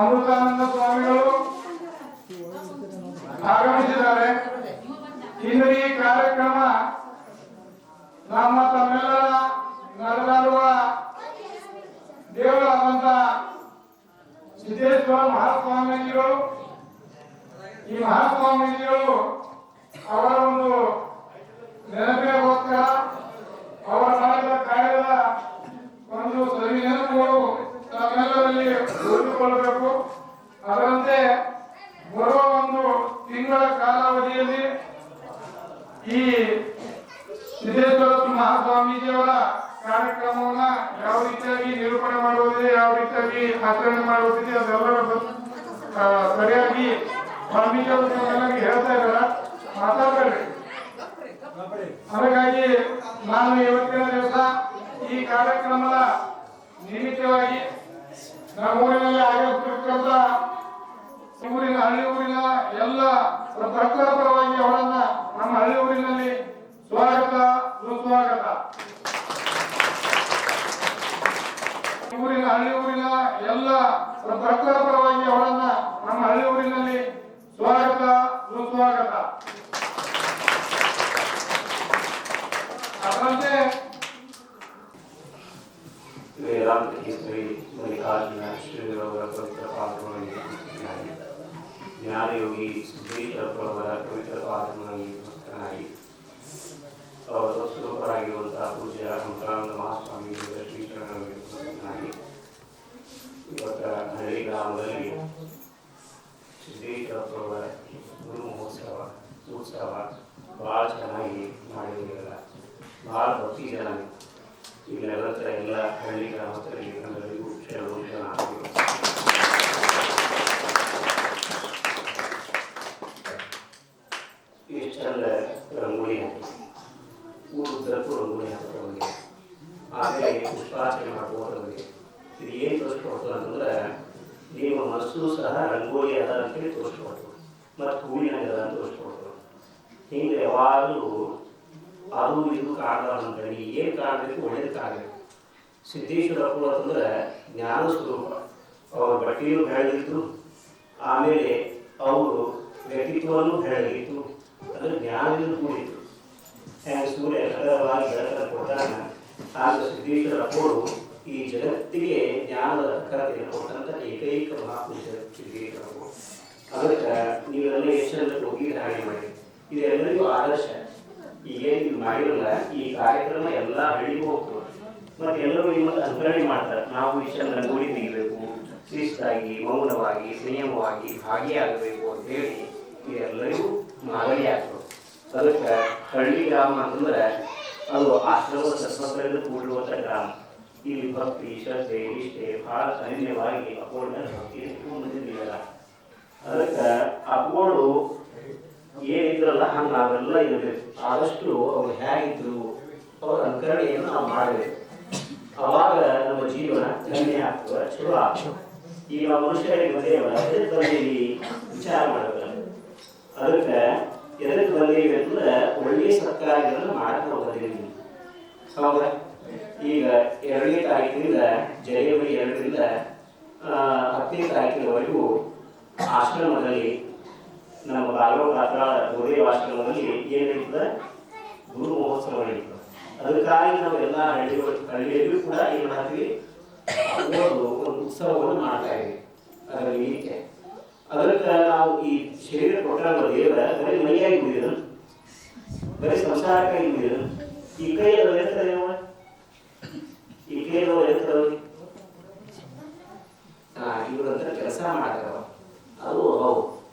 ಅಮೃತಾನಂದ ಸ್ವಾಮಿಗಳು ಆಗಮಿಸಿದ್ದಾರೆ. ಇನ್ನು ಈ ಕಾರ್ಯಕ್ರಮ ನಮ್ಮ ತಮ್ಮೆಲ್ಲರ ನಡೆದಾಡುವ ದೇವರಾದಂತ ಸಿದ್ದೇಶ್ವರ ಮಹಾಸ್ವಾಮೀಜಿಗಳು, ಈ ಮಹಾಸ್ವಾಮೀಜಿಗಳು ಅವರ ಒಂದು ನೆನಪಿಗೋಸ್ಕರ ಅವರ ಮಾಡಿದ ಕಾರ್ಯದ ಒಂದು ಸವಿ ನೆನಪುಗಳು ತಮ್ಮೆಲ್ಲರಲ್ಲಿ ಉಳಿದುಕೊಳ್ಳಬೇಕು. ಅದರಂತೆ ಬರುವ ಒಂದು ತಿಂಗಳ ಕಾಲಾವಧಿಯಲ್ಲಿ ಈ ಸಿದ್ದೇಶ್ವರ ಮಹಾಸ್ವಾಮೀಜಿಯವರ ಕಾರ್ಯಕ್ರಮವನ್ನ ಯಾವ ರೀತಿಯಾಗಿ ನಿರೂಪಣೆ ಮಾಡುವುದಿದೆ, ಯಾವ ರೀತಿಯಾಗಿ ಆಚರಣೆ ಮಾಡುವುದಿದೆ ಅದೆಲ್ಲರೂ ಸರಿಯಾಗಿ ಸ್ವಾಮೀಜಿಯವರು ಎಲ್ಲರಿಗೆ ಹೇಳ್ತಾ ಇದ್ದಾರ, ಮಾತಾಡಬೇಡ್ರಿ. ಹಾಗಾಗಿ ನಾನು ಇವತ್ತಿನ ದಿವಸ ಈ ಕಾರ್ಯಕ್ರಮದ ನಿಮಿತ್ತವಾಗಿ ನಮ್ಮ ಊರಿನಲ್ಲಿ ಆಗಿರತಕ್ಕಂಥ ಊರಿನ ಹಳ್ಳಿ ಊರಿನ ಎಲ್ಲ ಭಕ್ತರ ಪರವಾಗಿ ಅವರನ್ನ ನಮ್ಮ ಹಳ್ಳಿ ಊರಿನಲ್ಲಿ ಸ್ವಾಗತ ಸುಸ್ವಾಗತ. ಊರಿನ ಹಳ್ಳಿ ಊರಿನ ಎಲ್ಲ ಭಕ್ತರ ಪರವಾಗಿ ಅವರನ್ನ ನಮ್ಮ ಹಳ್ಳಿ ಊರಿನಲ್ಲಿ ಸ್ವಾಗತ ಸುಸ್ವಾಗತ. ಅದರಂತೆ ವೇದಾಂತ ಕೇಸರಿ ಮಲ್ಲಿಕಾರ್ಜುನ ಶ್ರೀರವರ ಪವಿತ್ರ ಪಾತ್ರವಾಗಿ ಜ್ಞಾನಯೋಗಿ ಸಿದ್ದೇಶ್ವರವರ ಪವಿತ್ರ ಪಾತ್ರವಾಗಿ ಭಕ್ತನಾಗಿ ಅವರ ಸ್ವರೂಪರಾಗಿರುವಂತಹ ಪೂಜ್ಯ ಅಮೃತಾನಂದ ಮಹಾಸ್ವಾಮಿಗಳ ಶ್ರೀಚರಣಗಳಿಗೆ ಭಕ್ತನಾಗಿ ಇವತ್ತ ಹಳ್ಳಿ ಗ್ರಾಮದಲ್ಲಿ ಸಿದ್ದೇಶ್ವರವರ ಗುರು ಮಹೋತ್ಸವ ಉತ್ಸವ ಭಾಳ ಚೆನ್ನಾಗಿ ಮಾಡಿರಲಿಲ್ಲ, ಭಾಳ ಭಕ್ತಿ ಜನ ಇಲ್ಲೆಲ್ಲ ಎಲ್ಲ ಹಳ್ಳಿ ಗ್ರಾಮಸ್ಥರಿಗೆ ಎಲ್ಲರಿಗೂ ಕೆಲವು ಜನ ಎಷ್ಟು ಚಂದ ರಂಗೋಲಿ ಹಾಕಿ ಊರುದ್ದಕ್ಕೂ ರಂಗೋಲಿ ಹಾಕೋರಿಗೆ, ಆಮೇಲೆ ಪುಷ್ಪಾರ್ಚನೆ ಮಾಡುವವರಿಗೆ ಇದು ಏನು ತೋರಿಸ್ಕೊಡ್ತು ಅಂತಂದ್ರೆ ನಿಮ್ಮ ಮನಸ್ಸು ಸಹ ರಂಗೋಲಿ ಅದ ಅಂತೇಳಿ ತೋರಿಸ್ಕೊಡ್ತು ಮತ್ತು ಹೂವಿನಾಗ ಅದ ಅಂತ ತೋರಿಸ್ಕೊಡ್ತು. ಹಿಂಗೆ ಯಾವಾಗಲೂ ಅದು ಇದು ಕಾಣಬಾರ್ದಂತೇಳಿ ಏನು ಕಾಣಬೇಕು ಒಳ್ಳೇದು ಕಾಣಬೇಕು. ಸಿದ್ದೇಶ್ವರಪ್ಪು ಅಂತಂದ್ರೆ ಜ್ಞಾನ ಸ್ವರೂಪ, ಅವ್ರ ಬಟ್ಟೆಯೂ ಬೆಳಗಿತ್ತು, ಆಮೇಲೆ ಅವರು ವ್ಯಕ್ತಿತ್ವವನ್ನು ಬೆಳಗಿತ್ತು, ಅಂದರೆ ಜ್ಞಾನದಿಂದ ಕೂಡಿತ್ತು. ಹ್ಯಾಂಗೆ ಸೂರ್ಯ ಸರಳವಾಗಿ ಬೆಳಕನ್ನು ಕೊಟ್ಟಾಗ ಆಗ ಸಿದ್ದೇಶ್ವರಪ್ಪರು ಈ ಜಗತ್ತಿಗೆ ಜ್ಞಾನದ ಅಕ್ಕರತೆಯನ್ನು ಕೊಟ್ಟಂಥ ಏಕೈಕ ಮಹಾಪುರುಷ ಸಿದ್ದೇಶ್ವರಪ್ಪರು. ಅದಕ್ಕೆ ನೀವೆಲ್ಲ ಎಷ್ಟು ಹೋಗಿ ಧಾರಣೆ ಮಾಡಿ, ಇದೆಲ್ಲರಿಗೂ ಆದರ್ಶ. ಈಗೇನು ಇದು ಮಾಡಿರಲ್ಲ, ಈ ಕಾರ್ಯಕ್ರಮ ಎಲ್ಲ ಹಳ್ಳಿಗೂ ಹೋಗ್ತದೆ ಮತ್ತು ಎಲ್ಲರೂ ನಿಮ್ಮನ್ನು ಅನುಕರಣೆ ಮಾಡ್ತಾರೆ. ನಾವು ಇಷ್ಟನ್ನು ರಂಗೋಲಿ ತೆಗಿಬೇಕು, ಶಿಸ್ತಾಗಿ ಮೌನವಾಗಿ ಸಂಯಮವಾಗಿ ಭಾಗಿಯಾಗಬೇಕು ಅಂತೇಳಿ ಇದೆಲ್ಲರಿಗೂ ಮಾದರಿ ಆಗ್ತದೆ. ಅದಕ್ಕೆ ಹಳ್ಳಿ ಗ್ರಾಮ ಅಂತಂದ್ರೆ ಅದು ಆಶ್ರಮದ ತತ್ವಗಳಿಂದ ಕೂಡಿರುವಂಥ ಗ್ರಾಮ. ಇಲ್ಲಿ ಭಕ್ತಿ ಶ್ರದ್ಧೆ ನಿಷ್ಠೆ ಭಾಳ ಅನನ್ಯವಾಗಿ ಅಪ್ಪೋಳ ಭಕ್ತಿ ಮುಂದಿಲ್ಲ. ಅದಕ್ಕೆ ಅಪ್ಪೋಳು ಏನಿದ್ರಲ್ಲ ಹಂಗೆ ನಾವೆಲ್ಲ ಇರಬೇಕು. ಆದಷ್ಟು ಅವ್ರು ಹೇಗಿದ್ರು ಅವ್ರ ಅನುಕರಣೆಯನ್ನು ನಾವು ಮಾಡಬೇಕು. ಅವಾಗ ನಮ್ಮ ಜೀವನ ಧನ್ಯ ಆಗ್ತದೆ, ಚಲೋ ಆಗ್ತದೆ. ಈಗ ನಾವು ಮನುಷ್ಯರಿಗೆ ಬಂದೇವಿ ವಿಚಾರ ಮಾಡಬೇಕು. ಅದಕ್ಕೆ ಎದಕ್ಕೆ ಬಂದೇವಿ ಅಂತಂದ್ರೆ ಒಳ್ಳೆಯ ಸರ್ಕಾರಗಳನ್ನು ಮಾಡಕ್ಕೆ ನಾವು ಬಂದಿದ್ದೀವಿ. ಹೌದ? ಈಗ 2ನೇ ತಾರೀಕಿನಿಂದ ಜನವರಿ 2ರಿಂದ 10ನೇ ತಾರೀಕಿನವರೆಗೂ ಆಶ್ರಮದಲ್ಲಿ ನಮ್ಮ ಬಾಲೋಪಾತ್ರ ಗುರುದೇವ ಆಶ್ರಮದಲ್ಲಿ ಏನು ನಡೀತದೆ, ಗುರು ಮಹೋತ್ಸವ ನಡೀತದೆ. ಅದಕ್ಕಾಗಿ ನಾವು ಎಲ್ಲ ಹಳ್ಳಿಯಲ್ಲೂ ಕೂಡ ಏನು ಮಾಡ್ತೀವಿ, ಒಂದು ಉತ್ಸವವನ್ನು ಮಾಡ್ತಾ ಇದ್ದೀವಿ. ಅದರ ನಿಮಿತ್ತ ಅದಕ್ಕೆ ನಾವು ಈ ಶರೀರ ಕೊಟ್ಟಾಗ ದೇವರ ಬರೀ ಮೈಯಾಗಿ ಬಿಡಿದ್ರು, ಬರೀ ಸಂಸಾರಕ್ಕಾಗಿ ಬಿಡಿದ್ರು. ಈ ಕೈಯಲ್ಲಿ ಇರ್ತದೆ, ಈ ಕೈಯಲ್ಲಿ ಇರ್ತದೆ ಇವ್ರಂತ ಕೆಲಸ ಮಾಡ್ತಾರ. ಅದು ಹೌದು,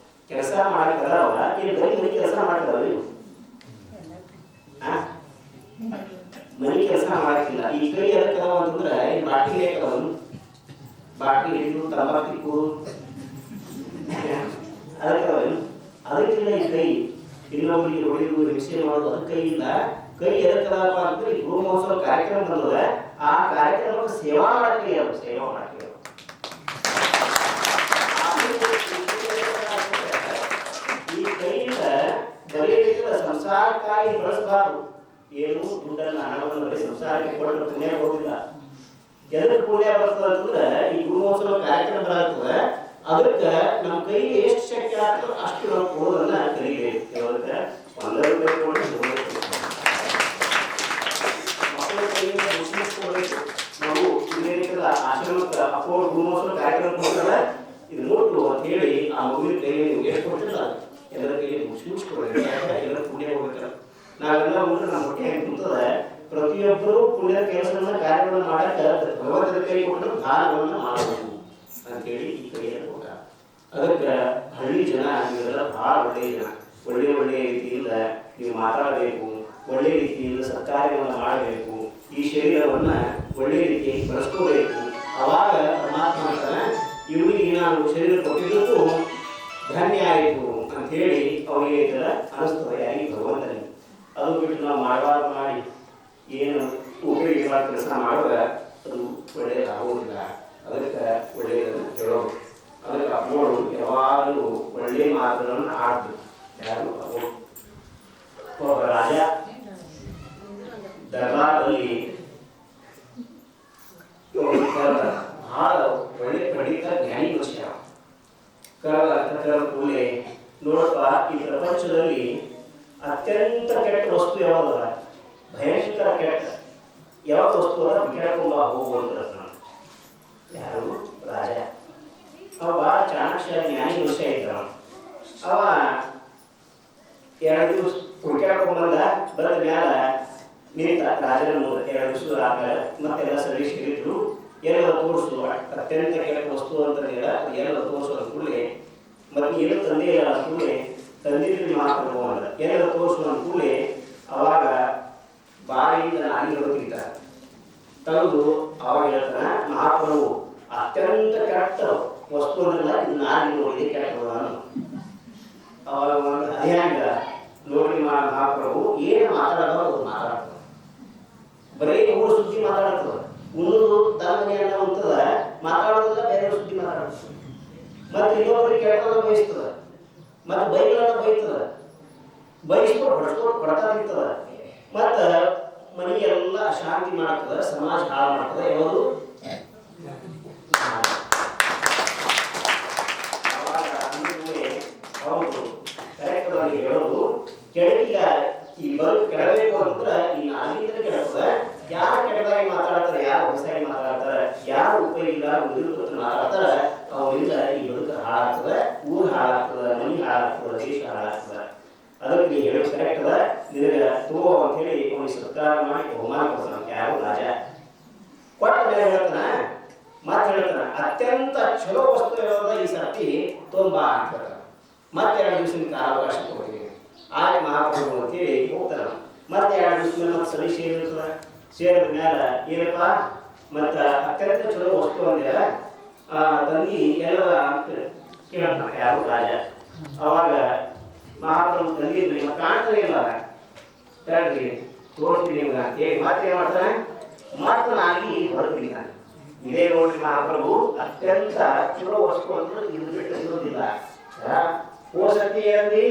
ಕೆಲಸ ಮಾಡ್ತಾರವ, ಇಲ್ಲಿ ಬರೀ ಮನೆ ಕೆಲಸ ಮಾಡ್ತಾರ. ನೀವು ಮನೆ ಕೆಲಸ ಮಾಡಕ್ಕಿಲ್ಲ. ಈ ಕೈ ಎದಕ್ಕವ ಅಂತಂದ್ರೆ ಈ ಬಾಟ್ಲಿ ಹಾಕವನು, ಬಾಟ್ಲಿ ಹಿಡಿದು ತಂಬಾಕು ಅದಕ್ಕವನು. ಅದಕ್ಕಿಲ್ಲ ಈ ಕೈ ಇನ್ನೊಬ್ಬರಿಗೆ ಹೊಡೆದು ಹಿಂಸೆ ಮಾಡೋದು, ಅದಕ್ಕೆ ಕೈ ಇಲ್ಲ. ಕೈ ಎದಕ್ಕದಪ್ಪ ಅಂದ್ರೆ ಈ ಗುರು ಮಹೋತ್ಸವ ಕಾರ್ಯಕ್ರಮ ಬಂದದ, ಆ ಕಾರ್ಯಕ್ರಮಕ್ಕೆ ಸೇವಾ ಮಾಡಕ್ಕೆ ಅವರು ಸೇವಾ ಮಾಡಕ್ಕೆ ಈ ಕೈಯಿಂದ ಬರೀ ಸಂಸಾರಕ್ಕಾಗಿ ಬಳಸಬಾರ್ದು. ಏನು ದುಡ್ಡನ್ನು ಹಣವನ್ನು ಬರೀ ಸಂಸಾರಕ್ಕೆ ಕೊಡಲು ಪುಣ್ಯ ಹೋಗಿಲ್ಲ. ಎದಕ್ಕೆ ಪುಣ್ಯ ಬರ್ತದೆ ಅಂತಂದ್ರೆ ಈ ಗುರುಮೋತ್ಸವ ಕಾರ್ಯಕ್ರಮ ಬರ್ತದೆ ಅದಕ್ಕೆ ನಮ್ಮ ಕೈಗೆ ಎಷ್ಟು ಶಕ್ತಿ ಆಗ್ತದೆ ಅಷ್ಟು ನಾವು ಕೊಡೋದನ್ನ ಕಲಿಬೇಕು. ಅದಕ್ಕೆ ₹1 ಕೊಟ್ಟು ಮಕ್ಕಳ ಕೈಯಿಂದ ಮುಗಿಸ್ಕೊಡ್ಬೇಕು. ನಾವು ಹಿರಿಯರ ಆಶ್ರಮಕ್ಕೆ ಅಪ್ಪೋರು ಗುರುಮೋತ್ಸವ ಕಾರ್ಯಕ್ರಮ ಕೊಡ್ತಾರೆ, ಇದು ನೋಡು ಅಂತ ಹೇಳಿ ಆ ಮಗುವಿನ ಕೈಯಲ್ಲಿ ನೀವು ಎಷ್ಟು ಕೊಟ್ಟಿಲ್ಲ ಎಲ್ಲರ ಕೈಯಲ್ಲಿ ಮುಗಿಸ್ಕೊಡ್ಬೇಕು. ಎಲ್ಲರ ಪುಣ್ಯ ಹೋಗ್ಬೇಕಲ್ಲ. ನಾವೆಲ್ಲ ಮುಂದೆ ನಮ್ಮ ಹೊಟ್ಟೆ ಹೆಂಗೆ ಕುಂತದೆ, ಪ್ರತಿಯೊಬ್ಬರು ಪುಣ್ಯದ ಕೆಲಸವನ್ನ ಕಾರ್ಯಗಳನ್ನು ಮಾಡಕ್ಕೆ ಭಗವಂತನ ಕೈ ಕೊಟ್ಟು ದಾನವನ್ನು ಮಾಡಬೇಕು ಅಂತೇಳಿ ಈ ಕೈಯನ್ನು ಕೊಟ್ಟ. ಅದಕ್ಕೆ ಹಳ್ಳಿ ಜನ ನೀವೆಲ್ಲ ಬಹಳ ಒಳ್ಳೆಯ ಜನ, ಒಳ್ಳೆಯ ರೀತಿಯಿಂದ ನೀವು ಮಾತಾಡಬೇಕು, ಒಳ್ಳೆಯ ರೀತಿಯಿಂದ ಸತ್ಕಾರ್ಯವನ್ನು ಮಾಡಬೇಕು, ಈ ಶರೀರವನ್ನ ಒಳ್ಳೆಯ ರೀತಿಯಾಗಿ ಬಳಸ್ಕೋಬೇಕು. ಅವಾಗ ಪರಮಾತ್ಮ ಅಂತಾನೆ ಇವರಿಗೆ ನಾನು ಶರೀರ ಕೊಟ್ಟಿದ್ದಕ್ಕೂ ಧನ್ಯ ಆಯಿತು ಅಂತ ಹೇಳಿ ಅವರಿಗೆ ಅನಿಸ್ತದೆ ಯಾರಿಗೆ ಭಗವಂತನಿಗೆ. ಅದು ಬಿಟ್ಟು ನಾವು ಮಾಡಬಾರ್ದು ಮಾಡಿ ಏನು ಉಪಯೋಗ ಕೆಲಸ ಮಾಡುವಾಗ ಅದು ಒಳ್ಳೆಯದಾಗುವುದಿಲ್ಲ. ಅದಕ್ಕೆ ಒಳ್ಳೆಯದನ್ನು ಹೇಳೋದು. ಅದಕ್ಕೆ ಅಪ್ಪೋಳು ಯಾವಾಗಲೂ ಒಳ್ಳೆಯ ಮಾತುಗಳನ್ನು ಆಡ್ತು. ಯಾರು ಒಬ್ಬ ರಾಜ ದರ್ಬಾರಲ್ಲಿ ಬಹಳ ಒಳ್ಳೆ ಪಂಡಿತ ಜ್ಞಾನಿ ಮನುಷ್ಯ ಕರೆದ ಕೂಡಲೇ ನೋಡಪ್ಪ, ಈ ಪ್ರಪಂಚದಲ್ಲಿ ಅತ್ಯಂತ ಕೆಟ್ಟ ವಸ್ತು ಯಾವ್ದದ, ಭಯಂಕರ ಕೆಟ್ಟ ಯಾವ ವಸ್ತು ಅದ ಬಿಟ್ಟಾಡ್ಕೊಂಬ ಹೋಗುವಂತ ಯಾರು ರಾಜ. ಅವ ಬಹಳ ಚಾಣಕ್ಯ ಜ್ಞಾನಿ ಮನುಷ್ಯ ಇದ್ದ. ಅವ 2 ದಿವಸ ಹುಡುಕಾಡ್ಕೊಂಬಂದ. ಬಂದ ಮ್ಯಾಲ ನಿಂತ ರಾಜನ ಮುಂದೆ 2 ದಿವಸ ಆದ್ಮೇಲೆ ಮತ್ತೆಲ್ಲ ಸರಿ ಸಿಗಿದ್ರು. ಎಲ್ಲ ತೋರಿಸು, ಅತ್ಯಂತ ಕೆಟ್ಟ ವಸ್ತು ಅಂತ ಎಲ್ಲ ತೋರಿಸೋದ ಕೂಡಲೇ ಮತ್ತೆ ಏನು ತಂದೆ ಇಲ್ಲ ಕೂಡಲೇ ತಂದಿದ್ದು ಮಾತಾಡುವ ಅಂದ. ಎಲ್ಲ ತೋರಿಸುವ ಕೂಡಲೇ ಅವಾಗ ಬಾಯಿಯಿಂದ ನಾಲಿಗಳು ತೆಗಿತಾರೆ. ತಂದು ಅವಾಗ ಹೇಳ್ತಾನೆ, ಮಹಾಪ್ರಭು ಅತ್ಯಂತ ಕೆಟ್ಟ ವಸ್ತು ಅನ್ನಲ್ಲ, ಇದು ನಾಲಿ ನೋಡಿದೆ ಕೆಟ್ಟದ. ಅವಾಗ ಅದ್ಯಾಂಗ ನೋಡಿ ಮಹಾಪ್ರಭು ಏನು ಮಾತಾಡೋದು ಅದು ಮಾತಾಡ್ತದೆ, ಬರೀ 3 ಸುದ್ದಿ ಮಾತಾಡ್ತದೆ. ಉಣ್ಣೋದು ತನ್ನ ಮನೆಯನ್ನ ಉಂಟದ ಮಾತಾಡೋದಿಲ್ಲ, ಬೇರೆ ಸುದ್ದಿ ಮಾತಾಡ್ತದೆ. ಮತ್ತೆ ಇನ್ನೊಬ್ಬರಿಗೆ ಕೆಟ್ಟದ ಬಯಸ್ತದ, ಮತ್ತೆ ಬೈಗಳನ್ನ ಬೈತದ, ಬಯಸ್ಕೊಂಡು ಹೊಡ್ಸ್ಕೊಂಡು ಕೊಡ್ತಾ ಇರ್ತದ. ಮತ್ತು ಮನೆಗೆಲ್ಲ ಅಶಾಂತಿ ಮಾಡ್ತದೆ, ಸಮಾಜ ಹಾಳು ಮಾಡ್ತದೆ. ಯಾವುದು ಹೌದು ಕರೆಕ್ಟ್ ಆಗಿ ಹೇಳೋದು. ಕೆಳಗಿಗ ಈ ಬದುಕು ಕೆಡಬೇಕು ಅಂತಂದ್ರೆ ಈ ನಾಲಿಗೆ ಕೆಡತದೆ. ಯಾರು ಕೆಟ್ಟದಾಗಿ ಮಾತಾಡ್ತಾರೆ, ಯಾರು ಹೊಸದಾಗಿ ಮಾತಾಡ್ತಾರೆ, ಯಾರು ಉಪಯೋಗ ಇಲ್ಲ ಉದುರು ಮಾತಾಡ್ತಾರೆ, ಅವರಿಂದ ಈ ಬದುಕು ಹಾಳಾಗ್ತದೆ, ಊರು ಹಾಳಾಗ್ತದೆ, ಮನೆ ಹಾಳಾಗ್ತದೆ, ದೇಶ ಹಾಳಾಗ್ತದೆ. ಅದಕ್ಕೆ ನೀವು ಹೇಳೋದು ಕರೆಕ್ಟ್ ಅದ. ನಿನಗೆ ತಗೋ ಅಂತ ಹೇಳಿ ಅವನಿಗೆ ಸತ್ಕಾರ ಮಾಡಿ ಬಹುಮಾನ ಕೊಡ್ತಾನೆ. ಯಾರು ರಾಜ ಕೊಟ್ಟ ಮೇಲೆ ಹೇಳ್ತಾನ, ಮತ್ತೆ ಹೇಳ್ತಾನ ಅತ್ಯಂತ ಚಲೋ ವಸ್ತು ಯಾವ್ದ ಈ ಸರ್ತಿ ತುಂಬಾ ಅಂತ ಹೇಳ್ತಾನೆ. ಮತ್ತೆ 2 ದಿವಸದ ಕಾಲಾವಕಾಶ ಕೊಡ್ತೀನಿ ಆಗ ಮಹಾಪ್ರಭು ಅಂತೇಳಿ ಹೋಗ್ತಾನ. ಮತ್ತೆ 2 ದಿವಸ ಮೇಲೆ ಮತ್ತೆ ಸರಿ ಸೇರಿರ್ತದೆ. ಸೇರಿದ ಮೇಲೆ ಏನಪ್ಪ ಮತ್ತ ಅತ್ಯಂತ ಚಲೋ ವಸ್ತು ಅಂದ್ರೆ ತಂಗಿ ಎಲ್ಲ ಅಂತ ಕೇಳ್ತಾನ ಯಾರು ರಾಜ. ಅವಾಗ ಮಹಾಪ್ರಭು ತಂದಿದ್ರಿ ಮತ್ತೆ ಕಾಣ್ತಾನೆ ಇಲ್ಲ, ಹೇಳ್ರಿ ತೋರಿಸ್ತೀನಿ ನಿಮ್ಗೆ ಅಂತೇಳಿ ಮತ್ತೆ ಏನ್ ಮಾಡ್ತಾನೆ, ಮತ್ತೆ ನಾಗಿ ಹೊರಬಿಡ್ತಾನೆ. ಇದೇ ನೋಡ್ರಿ ಮಹಾಪ್ರಭು ಅತ್ಯಂತ ಚಲೋ ವಸ್ತು ಅಂದ್ರೆ ಇದು ಬಿಟ್ಟು ಇರೋದಿಲ್ಲ. ಹೋಸತಿ ಅಂದಿ